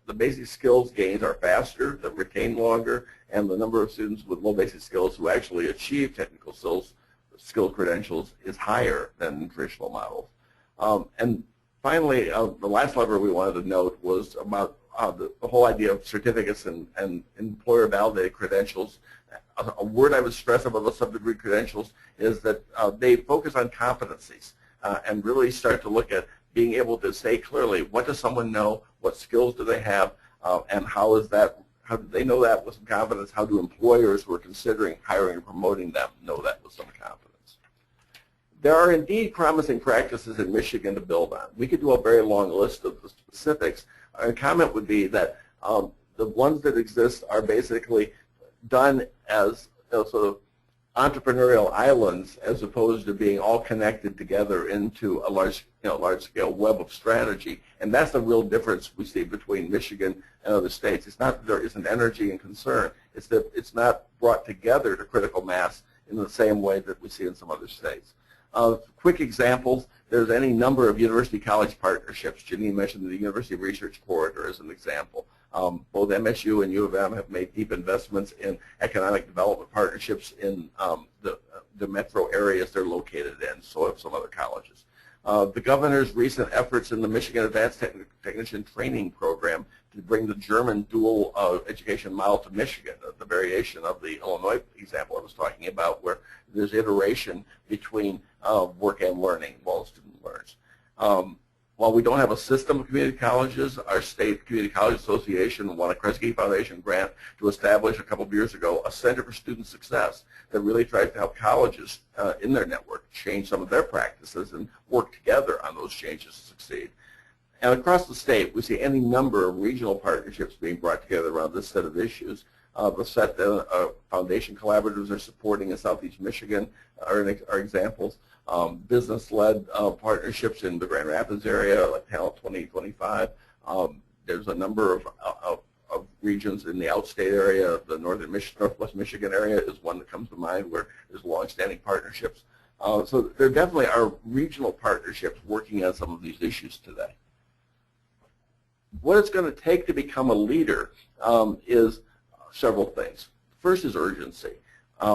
the basic skills gains are faster, that retain longer, and the number of students with low basic skills who actually achieve technical skills skill credentials is higher than traditional models. And finally, the last lever we wanted to note was about the whole idea of certificates and employer-validated credentials. A word I would stress about the sub-degree credentials is that they focus on competencies and really start to look at being able to say clearly, what does someone know, what skills do they have, and how do they know that with some confidence? How do employers who are considering hiring and promoting them know that with some confidence? There are indeed promising practices in Michigan to build on. We could do a very long list of the specifics. Our comment would be that the ones that exist are basically done as sort of entrepreneurial islands as opposed to being all connected together into a large-scale web of strategy. And that's the real difference we see between Michigan and other states. It's not that there isn't energy and concern. It's that it's not brought together to critical mass in the same way that we see in some other states. Quick examples, there's any number of university-college partnerships. Janine mentioned the University Research Corridor as an example. Both MSU and U of M have made deep investments in economic development partnerships in the metro areas they're located in, so have some other colleges. The governor's recent efforts in the Michigan Advanced Technician Training Program to bring the German dual education model to Michigan, the variation of the Illinois example I was talking about, where there's iteration between work and learning while the student learns. While we don't have a system of community colleges, our state community college association won a Kresge Foundation grant to establish a couple of years ago a Center for Student Success that really tries to help colleges in their network change some of their practices and work together on those changes to succeed. And across the state, we see any number of regional partnerships being brought together around this set of issues. The set that foundation collaboratives are supporting in Southeast Michigan are examples. Business-led partnerships in the Grand Rapids area, like Talent 2025. There's a number of regions in the outstate area. The Northwest Michigan area is one that comes to mind where there's long-standing partnerships. So there definitely are regional partnerships working on some of these issues today. What it's going to take to become a leader is several things. First is urgency.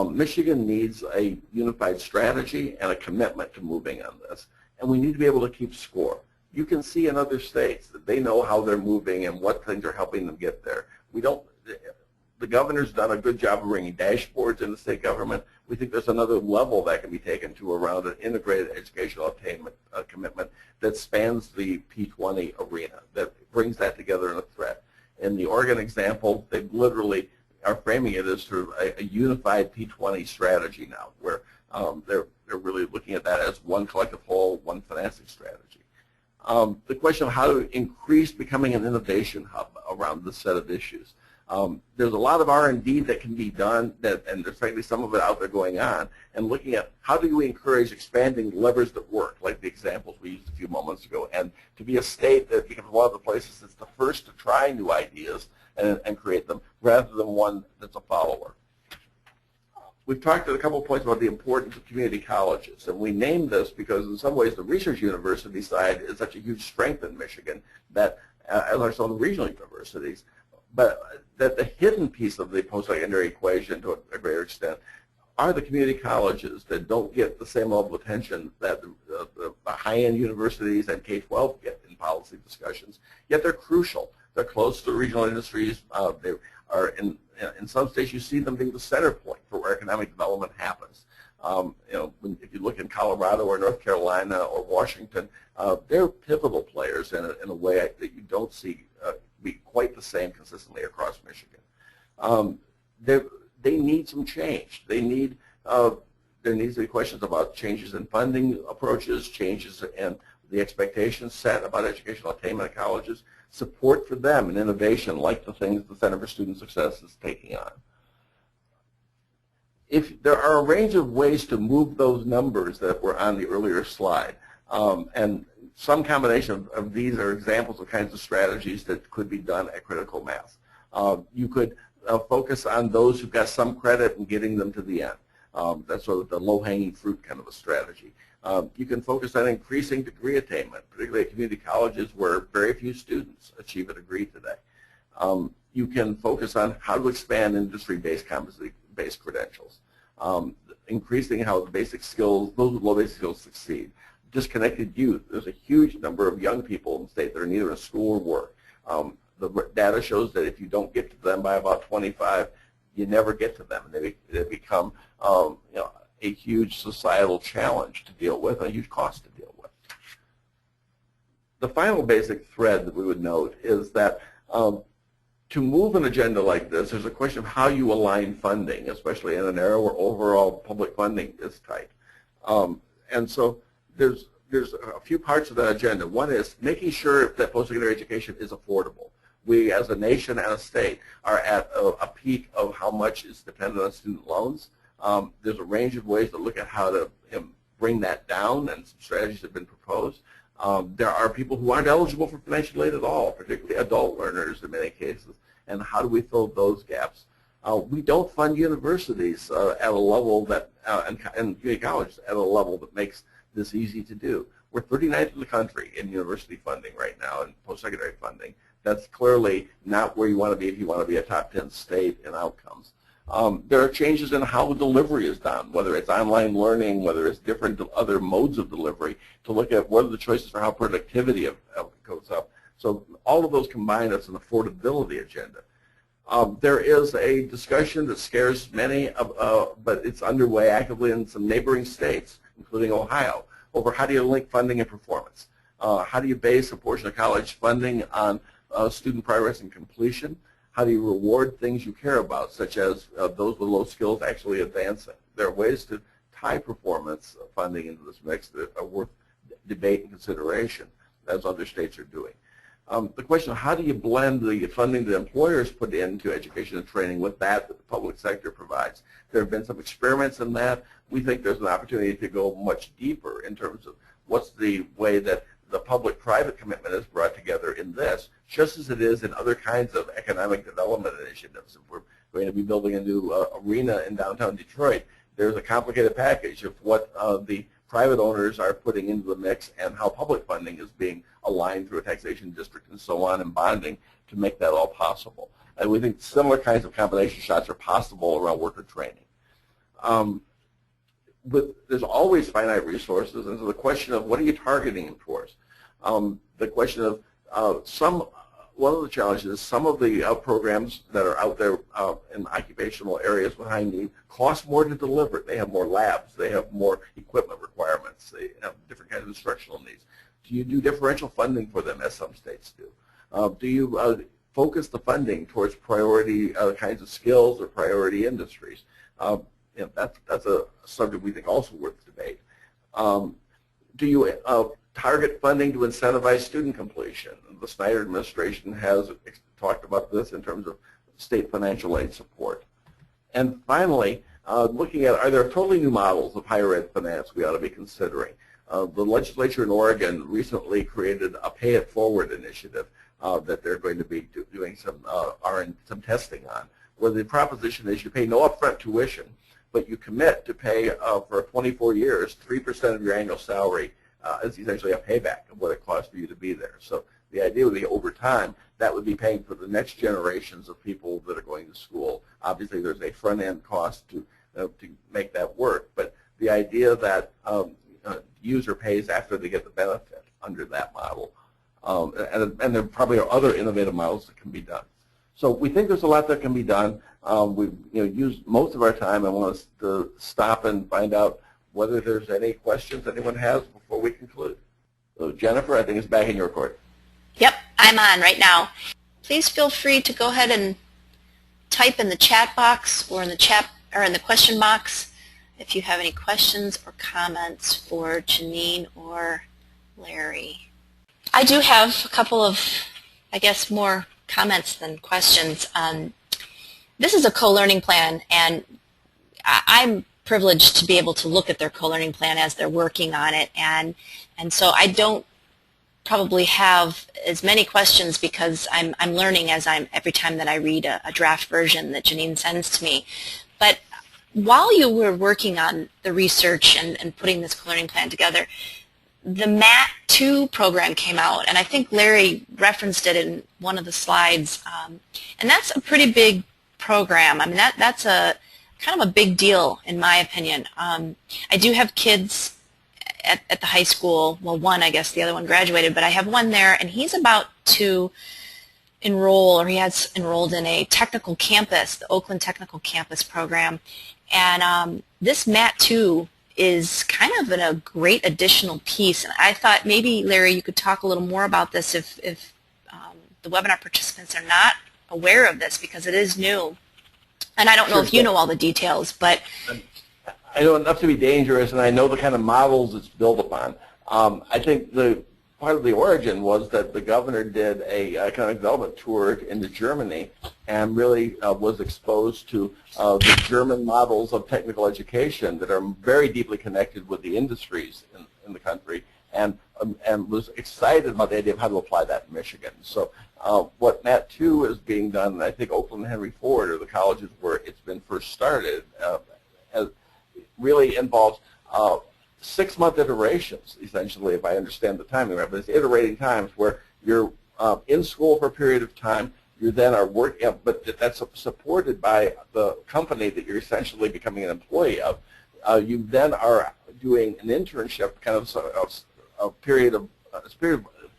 Michigan needs a unified strategy and a commitment to moving on this, and we need to be able to keep score. You can see in other states that they know how they're moving and what things are helping them get there. The governor's done a good job of bringing dashboards in the state government. We think there's another level that can be taken to around an integrated educational attainment commitment that spans the P20 arena, that brings that together in a thread. In the Oregon example, they literally are framing it as sort of a unified P20 strategy now, where they're really looking at that as one collective whole, one financing strategy. The question of how to increase becoming an innovation hub around this set of issues. There's a lot of R&D that can be done, and there's frankly some of it out there going on, and looking at how do we encourage expanding levers that work, like the examples we used a few moments ago, and to be a state that becomes one of the places that's the first to try new ideas and create them, rather than one that's a follower. We've talked at a couple of points about the importance of community colleges, and we named this because in some ways the research university side is such a huge strength in Michigan that, as are some of the regional universities, but that the hidden piece of the post-secondary equation to a greater extent are the community colleges that don't get the same level of attention that the high-end universities and K-12 get in policy discussions, yet they're crucial. They're close to regional industries. They are in some states you see them being the center point for where economic development happens. If you look in Colorado or North Carolina or Washington, they're pivotal players in a way that you don't see be quite the same consistently across Michigan. They need some change. There needs to be questions about changes in funding approaches, changes in the expectations set about educational attainment at colleges, support for them and innovation like the things the Center for Student Success is taking on. If there are a range of ways to move those numbers that were on the earlier slide, and some combination of these are examples of kinds of strategies that could be done at critical mass. You could focus on those who've got some credit and getting them to the end. That's sort of the low-hanging fruit kind of a strategy. You can focus on increasing degree attainment, particularly at community colleges where very few students achieve a degree today. You can focus on how to expand industry-based competency-based credentials. increasing how the basic skills, those with low basic skills succeed. Disconnected youth. There's a huge number of young people in the state that are neither in school or work. The data shows that if you don't get to them by about 25, you never get to them. They become you know, a huge societal challenge to deal with, a huge cost to deal with. The final basic thread that we would note is that to move an agenda like this, there's a question of how you align funding, especially in an era where overall public funding is tight. And so there's a few parts of that agenda. One is making sure that post-secondary education is affordable. We, as a nation and a state, are at a peak of how much is dependent on student loans. There's a range of ways to look at how to bring that down, and some strategies have been proposed. There are people who aren't eligible for financial aid at all, particularly adult learners in many cases, and how do we fill those gaps? We don't fund universities at a level that, and community colleges at a level that makes this easy to do. We're 39th in the country in university funding right now, and post-secondary funding. That's clearly not where you want to be if you want to be a top 10 state in outcomes. There are changes in how delivery is done, whether it's online learning, whether it's different other modes of delivery, to look at what are the choices for how productivity goes up. So all of those combine as an affordability agenda. There is a discussion that scares many, but it's underway actively in some neighboring states, including Ohio, over how do you link funding and performance. How do you base a portion of college funding on student progress and completion? How do you reward things you care about, such as those with low skills actually advancing? There are ways to tie performance funding into this mix that are worth debate and consideration, as other states are doing. The question of how do you blend the funding that employers put into education and training with that the public sector provides. There have been some experiments in that. We think there's an opportunity to go much deeper in terms of what's the way that the public-private commitment is brought together in this, just as it is in other kinds of economic development initiatives. If we're going to be building a new arena in downtown Detroit, there's a complicated package of what the private owners are putting into the mix and how public funding is being aligned through a taxation district and so on, and bonding to make that all possible. And we think similar kinds of combination shots are possible around worker training. There's always finite resources, and so the question of what are you targeting them towards? The question of one of the challenges is some of the programs that are out there in occupational areas with high need cost more to deliver. They have more labs, they have more equipment requirements, they have different kinds of instructional needs. Do you do differential funding for them, as some states do? Do you focus the funding towards priority kinds of skills or priority industries? That's a subject we think also worth debate. Do you target funding to incentivize student completion? The Snyder administration has talked about this in terms of state financial aid support. And finally, looking at, are there totally new models of higher ed finance we ought to be considering? The legislature in Oregon recently created a pay it forward initiative that they're going to be doing some testing on, where the proposition is you pay no upfront tuition, but you commit to pay for 24 years, 3% of your annual salary is essentially a payback of what it costs for you to be there. So the idea would be over time, that would be paying for the next generations of people that are going to school. Obviously, there's a front-end cost to make that work, but the idea that user pays after they get the benefit under that model. And there probably are other innovative models that can be done. So we think there's a lot that can be done. We've used most of our time. I want us to stop and find out whether there's any questions anyone has before we conclude. So Jennifer, I think it's back in your court. Yep, I'm on right now. Please feel free to go ahead and type in the chat box or in the question box if you have any questions or comments for Janine or Larry. I do have a couple of, I guess, more comments than questions. This is a co-learning plan, and I'm privileged to be able to look at their co-learning plan as they're working on it, and so I don't probably have as many questions because I'm learning every time that I read a draft version that Janine sends to me. But while you were working on the research and putting this co-learning plan together, the MAT2 program came out, and I think Larry referenced it in one of the slides, and that's a pretty big program. I mean, that's a kind of a big deal in my opinion. I do have kids at the high school. Well, one, I guess, the other one graduated, but I have one there, and he's about to enroll, or he has enrolled in a technical campus, the Oakland Technical Campus program, and this MAT 2 is kind of a great additional piece. And I thought maybe, Larry, you could talk a little more about this if the webinar participants are not aware of this, because it is new. And I don't know if you know all the details, but I know enough to be dangerous, and I know the kind of models it's built upon. I think the part of the origin was that the governor did a economic development tour into Germany and really was exposed to the German models of technical education that are very deeply connected with the industries in the country, and was excited about the idea of how to apply that in Michigan. So what MAT 2 is being done, and I think Oakland and Henry Ford are the colleges where it's been first started, really involves 6-month iterations, essentially, if I understand the timing right. But it's iterating times where you're in school for a period of time, you then are working, but that's supported by the company that you're essentially becoming an employee of. You then are doing an internship, kind of a period of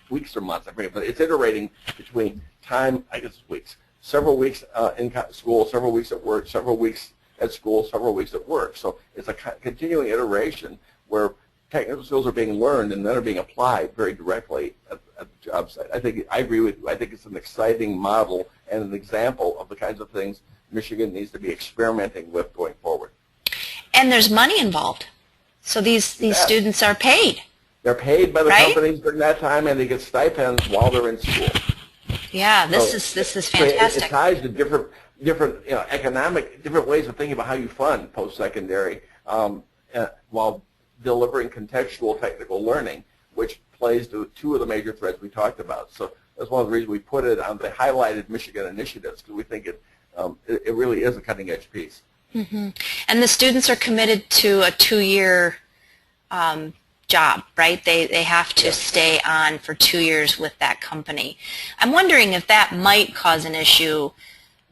weeks or months, I forget, but it's iterating between time, I guess weeks, several weeks in school, several weeks at work, several weeks at school, several weeks at work. So it's a continuing iteration where technical skills are being learned and then are being applied very directly at the job site. I agree with you. I think it's an exciting model and an example of the kinds of things Michigan needs to be experimenting with going forward. And there's money involved. So these students are paid. They're paid by the companies during that time, and they get stipends while they're in school. Yeah, this is fantastic. It ties to different different ways of thinking about how you fund post-secondary while delivering contextual technical learning, which plays to 2 of the major threads we talked about. So that's one of the reasons we put it on the highlighted Michigan initiatives, because we think it really is a cutting-edge piece. Mm-hmm. And the students are committed to a 2-year job, right? They have to stay on for 2 years with that company. I'm wondering if that might cause an issue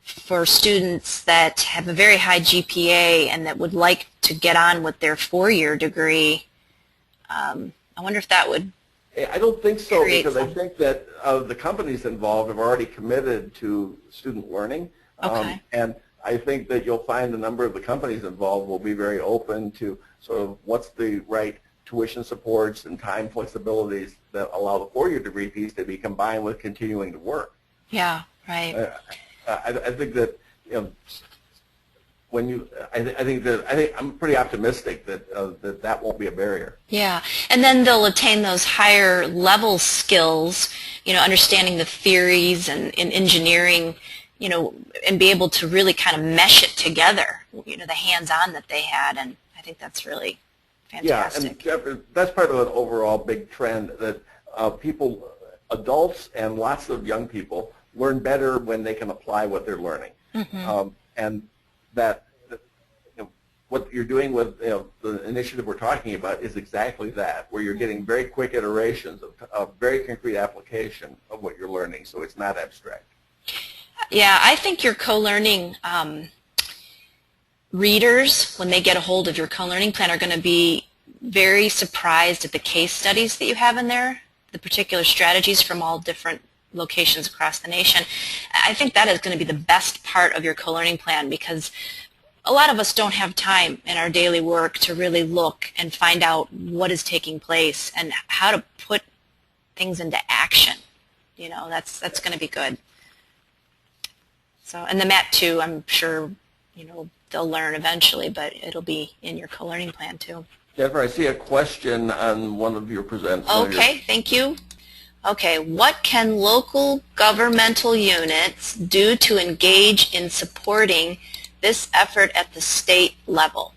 for students that have a very high GPA and that would like to get on with their 4-year degree. I wonder if that would I don't think so, because some... I think that the companies involved have already committed to student learning. Okay. And I think that you'll find a number of the companies involved will be very open to sort of what's the right tuition supports and time flexibilities that allow the 4-year degree piece to be combined with continuing to work. Yeah, right. I think that I'm pretty optimistic that that won't be a barrier. Yeah, and then they'll attain those higher level skills, understanding the theories and engineering, and be able to really kind of mesh it together, the hands-on that they had, and I think that's really fantastic. Yeah, and that's part of an overall big trend that adults and lots of young people learn better when they can apply what they're learning. Mm-hmm. And that what you're doing with the initiative we're talking about is exactly that, where you're getting very quick iterations of very concrete application of what you're learning, so it's not abstract. Yeah, I think your co-learning readers, when they get a hold of your co-learning plan, are going to be very surprised at the case studies that you have in there, the particular strategies from all different locations across the nation. I think that is going to be the best part of your co-learning plan, because a lot of us don't have time in our daily work to really look and find out what is taking place and how to put things into action. That's going to be good. So, and the MAT 2, I'm sure, they'll learn eventually, but it'll be in your co-learning plan too. Jennifer, I see a question on one of your presents. Okay, thank you. Okay, what can local governmental units do to engage in supporting this effort at the state level?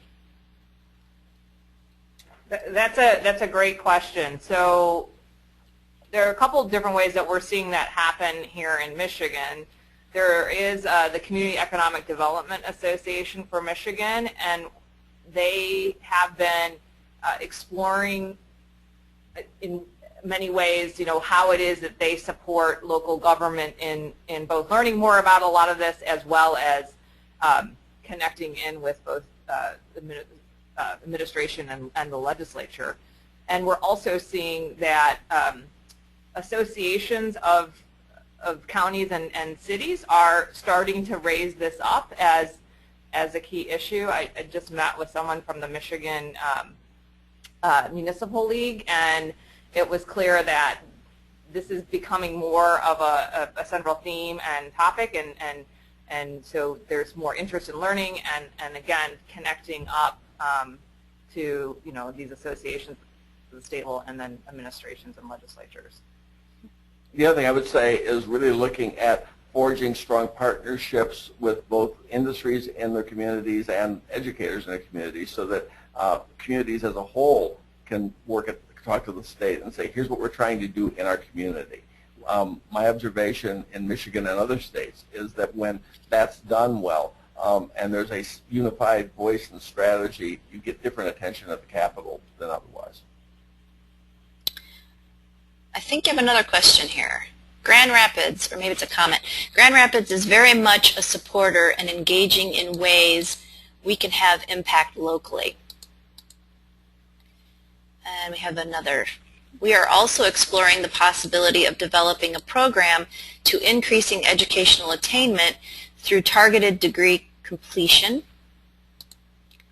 That's a great question. So there are a couple of different ways that we're seeing that happen here in Michigan. There is the Community Economic Development Association for Michigan, and they have been exploring in many ways, how it is that they support local government in both learning more about a lot of this, as well as connecting in with both administration and the legislature. And we're also seeing that associations of counties and cities are starting to raise this up as a key issue. I just met with someone from the Michigan Municipal League, and it was clear that this is becoming more of a central theme and topic, and so there's more interest in learning and again connecting up to these associations at the state level and then administrations and legislatures. The other thing I would say is really looking at forging strong partnerships with both industries in their communities and educators in their communities, so that communities as a whole can talk to the state and say, here's what we're trying to do in our community. My observation in Michigan and other states is that when that's done well and there's a unified voice and strategy, you get different attention at the Capitol than otherwise. I think you have another question here. Grand Rapids, or maybe it's a comment. Grand Rapids is very much a supporter and engaging in ways we can have impact locally. And we have another. We are also exploring the possibility of developing a program to increasing educational attainment through targeted degree completion.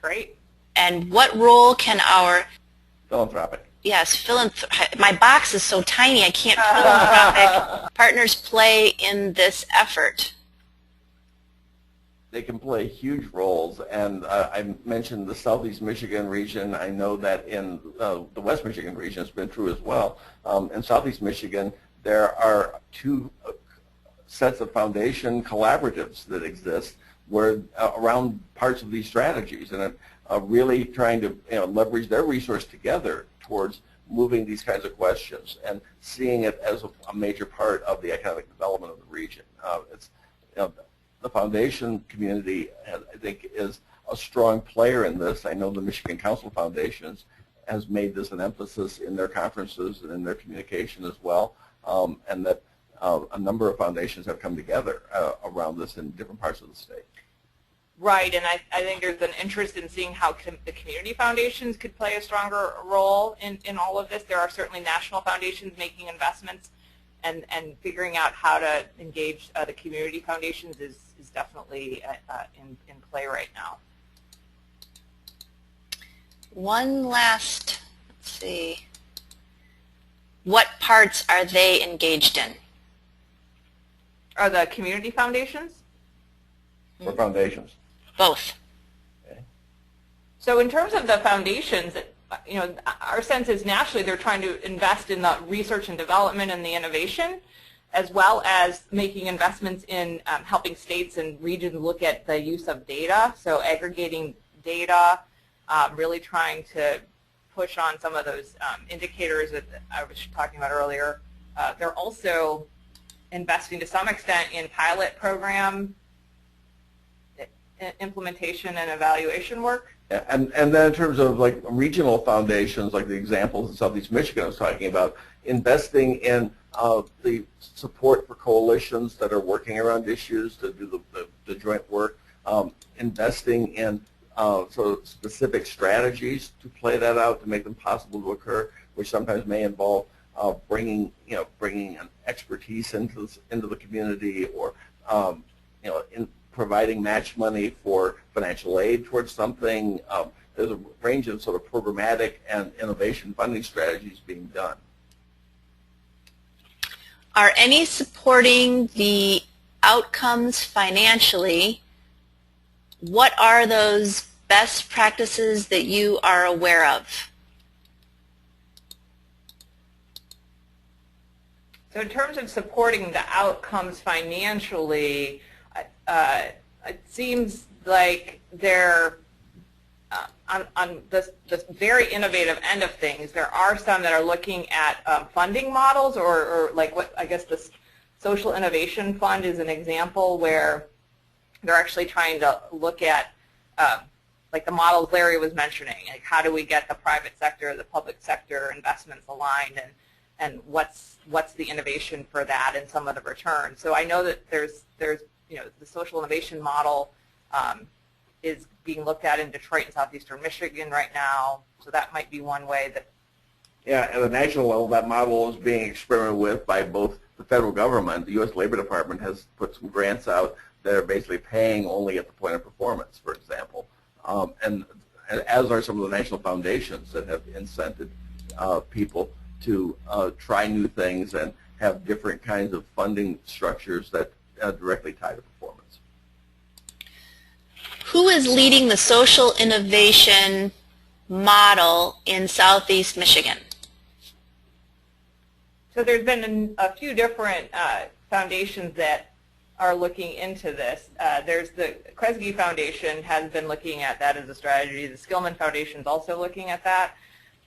Great. And what role can our Philanthropic. Yes, my box is so tiny I can't philanthropic partners play in this effort? They can play huge roles, and I mentioned the Southeast Michigan region. I know that in the West Michigan region it's been true as well. In Southeast Michigan, there are two sets of foundation collaboratives that exist where around parts of these strategies, and really trying to leverage their resource together towards moving these kinds of questions and seeing it as a major part of the economic development of the region. The foundation community, I think, is a strong player in this. I know the Michigan Council Foundations has made this an emphasis in their conferences and in their communication as well, and that a number of foundations have come together around this in different parts of the state. Right, and I think there's an interest in seeing how the community foundations could play a stronger role in all of this. There are certainly national foundations making investments, and figuring out how to engage the community foundations is definitely in play right now. One last, let's see. What parts are they engaged in? Are the community foundations? Or foundations? Both. Okay. So in terms of the foundations, our sense is nationally they're trying to invest in the research and development and the innovation, as well as making investments in helping states and regions look at the use of data, so aggregating data, really trying to push on some of those indicators that I was talking about earlier. They're also investing to some extent in pilot program implementation and evaluation work. And then in terms of like regional foundations, like the examples in Southeast Michigan I was talking about, investing in the support for coalitions that are working around issues to do the joint work, investing in sort of specific strategies to play that out to make them possible to occur, which sometimes may involve bringing an expertise into the community, or in providing match money for financial aid towards something. There's a range of sort of programmatic and innovation funding strategies being done. Are any supporting the outcomes financially? What are those best practices that you are aware of? So in terms of supporting the outcomes financially, it seems like they're on this very innovative end of things. There are some that are looking at funding models, or like what I guess this Social Innovation Fund is an example where they're actually trying to look at like the models Larry was mentioning, like how do we get the private sector, the public sector investments aligned, and what's the innovation for that and some of the returns. So I know that there's the social innovation model is being looked at in Detroit and southeastern Michigan right now. So that might be one way that. Yeah, at the national level, that model is being experimented with by both the federal government. The U.S. Labor Department has put some grants out that are basically paying only at the point of performance, for example. And as are some of the national foundations that have incented people to try new things and have different kinds of funding structures that directly tie to performance. Who is leading the social innovation model in Southeast Michigan? So there's been a few different foundations that are looking into this. There's the Kresge Foundation has been looking at that as a strategy. The Skillman Foundation is also looking at that.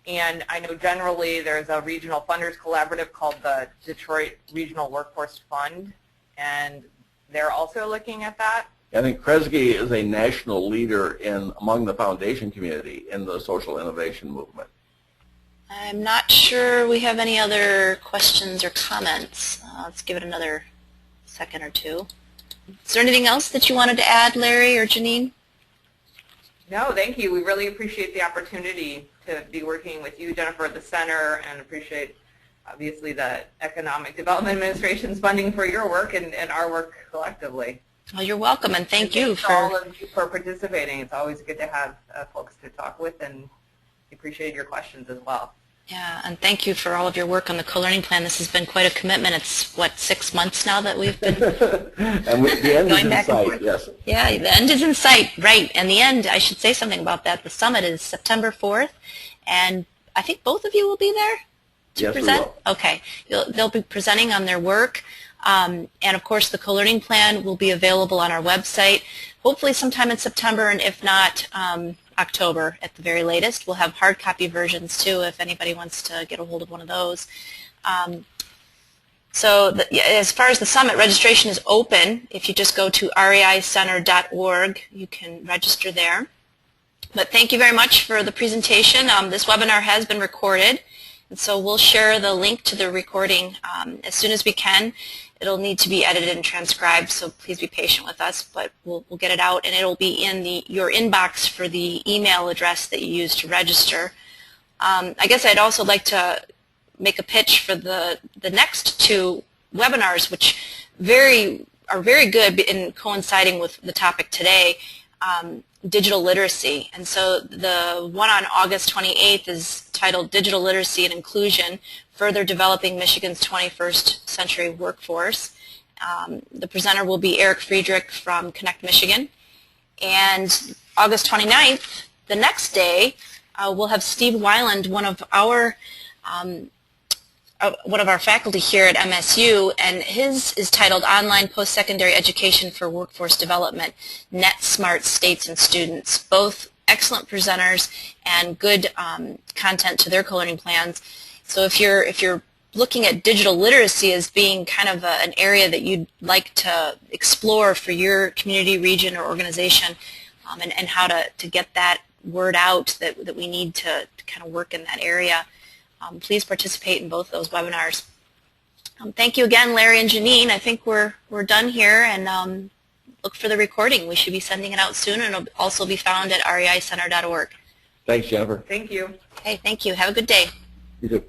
And I know generally there's a regional funders collaborative called the Detroit Regional Workforce Fund, and they're also looking at that. I think Kresge is a national leader among the foundation community in the social innovation movement. I'm not sure we have any other questions or comments. Let's give it another second or two. Is there anything else that you wanted to add, Larry or Janine? No, thank you. We really appreciate the opportunity to be working with you, Jennifer, at the center, and appreciate, obviously, the Economic Development Administration's funding for your work and our work collectively. Well, you're welcome, and thank you for all of you for participating. It's always good to have folks to talk with, and appreciate your questions as well. Yeah, and thank you for all of your work on the co-learning plan. This has been quite a commitment. It's, what, 6 months now that we've been and the end is in sight, yes. Yeah, the end is in sight, right. And the end, I should say something about that. The summit is September 4th, and I think both of you will be there to present? We will. Okay. They'll be presenting on their work. And, of course, the co-learning plan will be available on our website, hopefully sometime in September, and if not, October at the very latest. We'll have hard copy versions too if anybody wants to get a hold of one of those. As far as the summit, registration is open. If you just go to reicenter.org, you can register there. But thank you very much for the presentation. This webinar has been recorded, and so we'll share the link to the recording as soon as we can. It'll need to be edited and transcribed, so please be patient with us, but we'll get it out, and it'll be in your inbox for the email address that you use to register. I guess I'd also like to make a pitch for the next two webinars, which are very good in coinciding with the topic today, digital literacy. And so the one on August 28th is titled Digital Literacy and Inclusion, Further Developing Michigan's 21st Century Workforce. The presenter will be Eric Friedrich from Connect Michigan. And August 29th, the next day, we'll have Steve Weiland, one of our faculty here at MSU, and his is titled Online Post-Secondary Education for Workforce Development, Net Smart States and Students. Both excellent presenters and good content to their co-learning plans. So if you're looking at digital literacy as being kind of an area that you'd like to explore for your community, region, or organization, and how to get that word out that we need to kind of work in that area, please participate in both those webinars. Thank you again, Larry and Janine. I think we're done here, and look for the recording. We should be sending it out soon, and it'll also be found at reicenter.org. Thanks, Jennifer. Thank you. Okay, thank you. Have a good day. You too.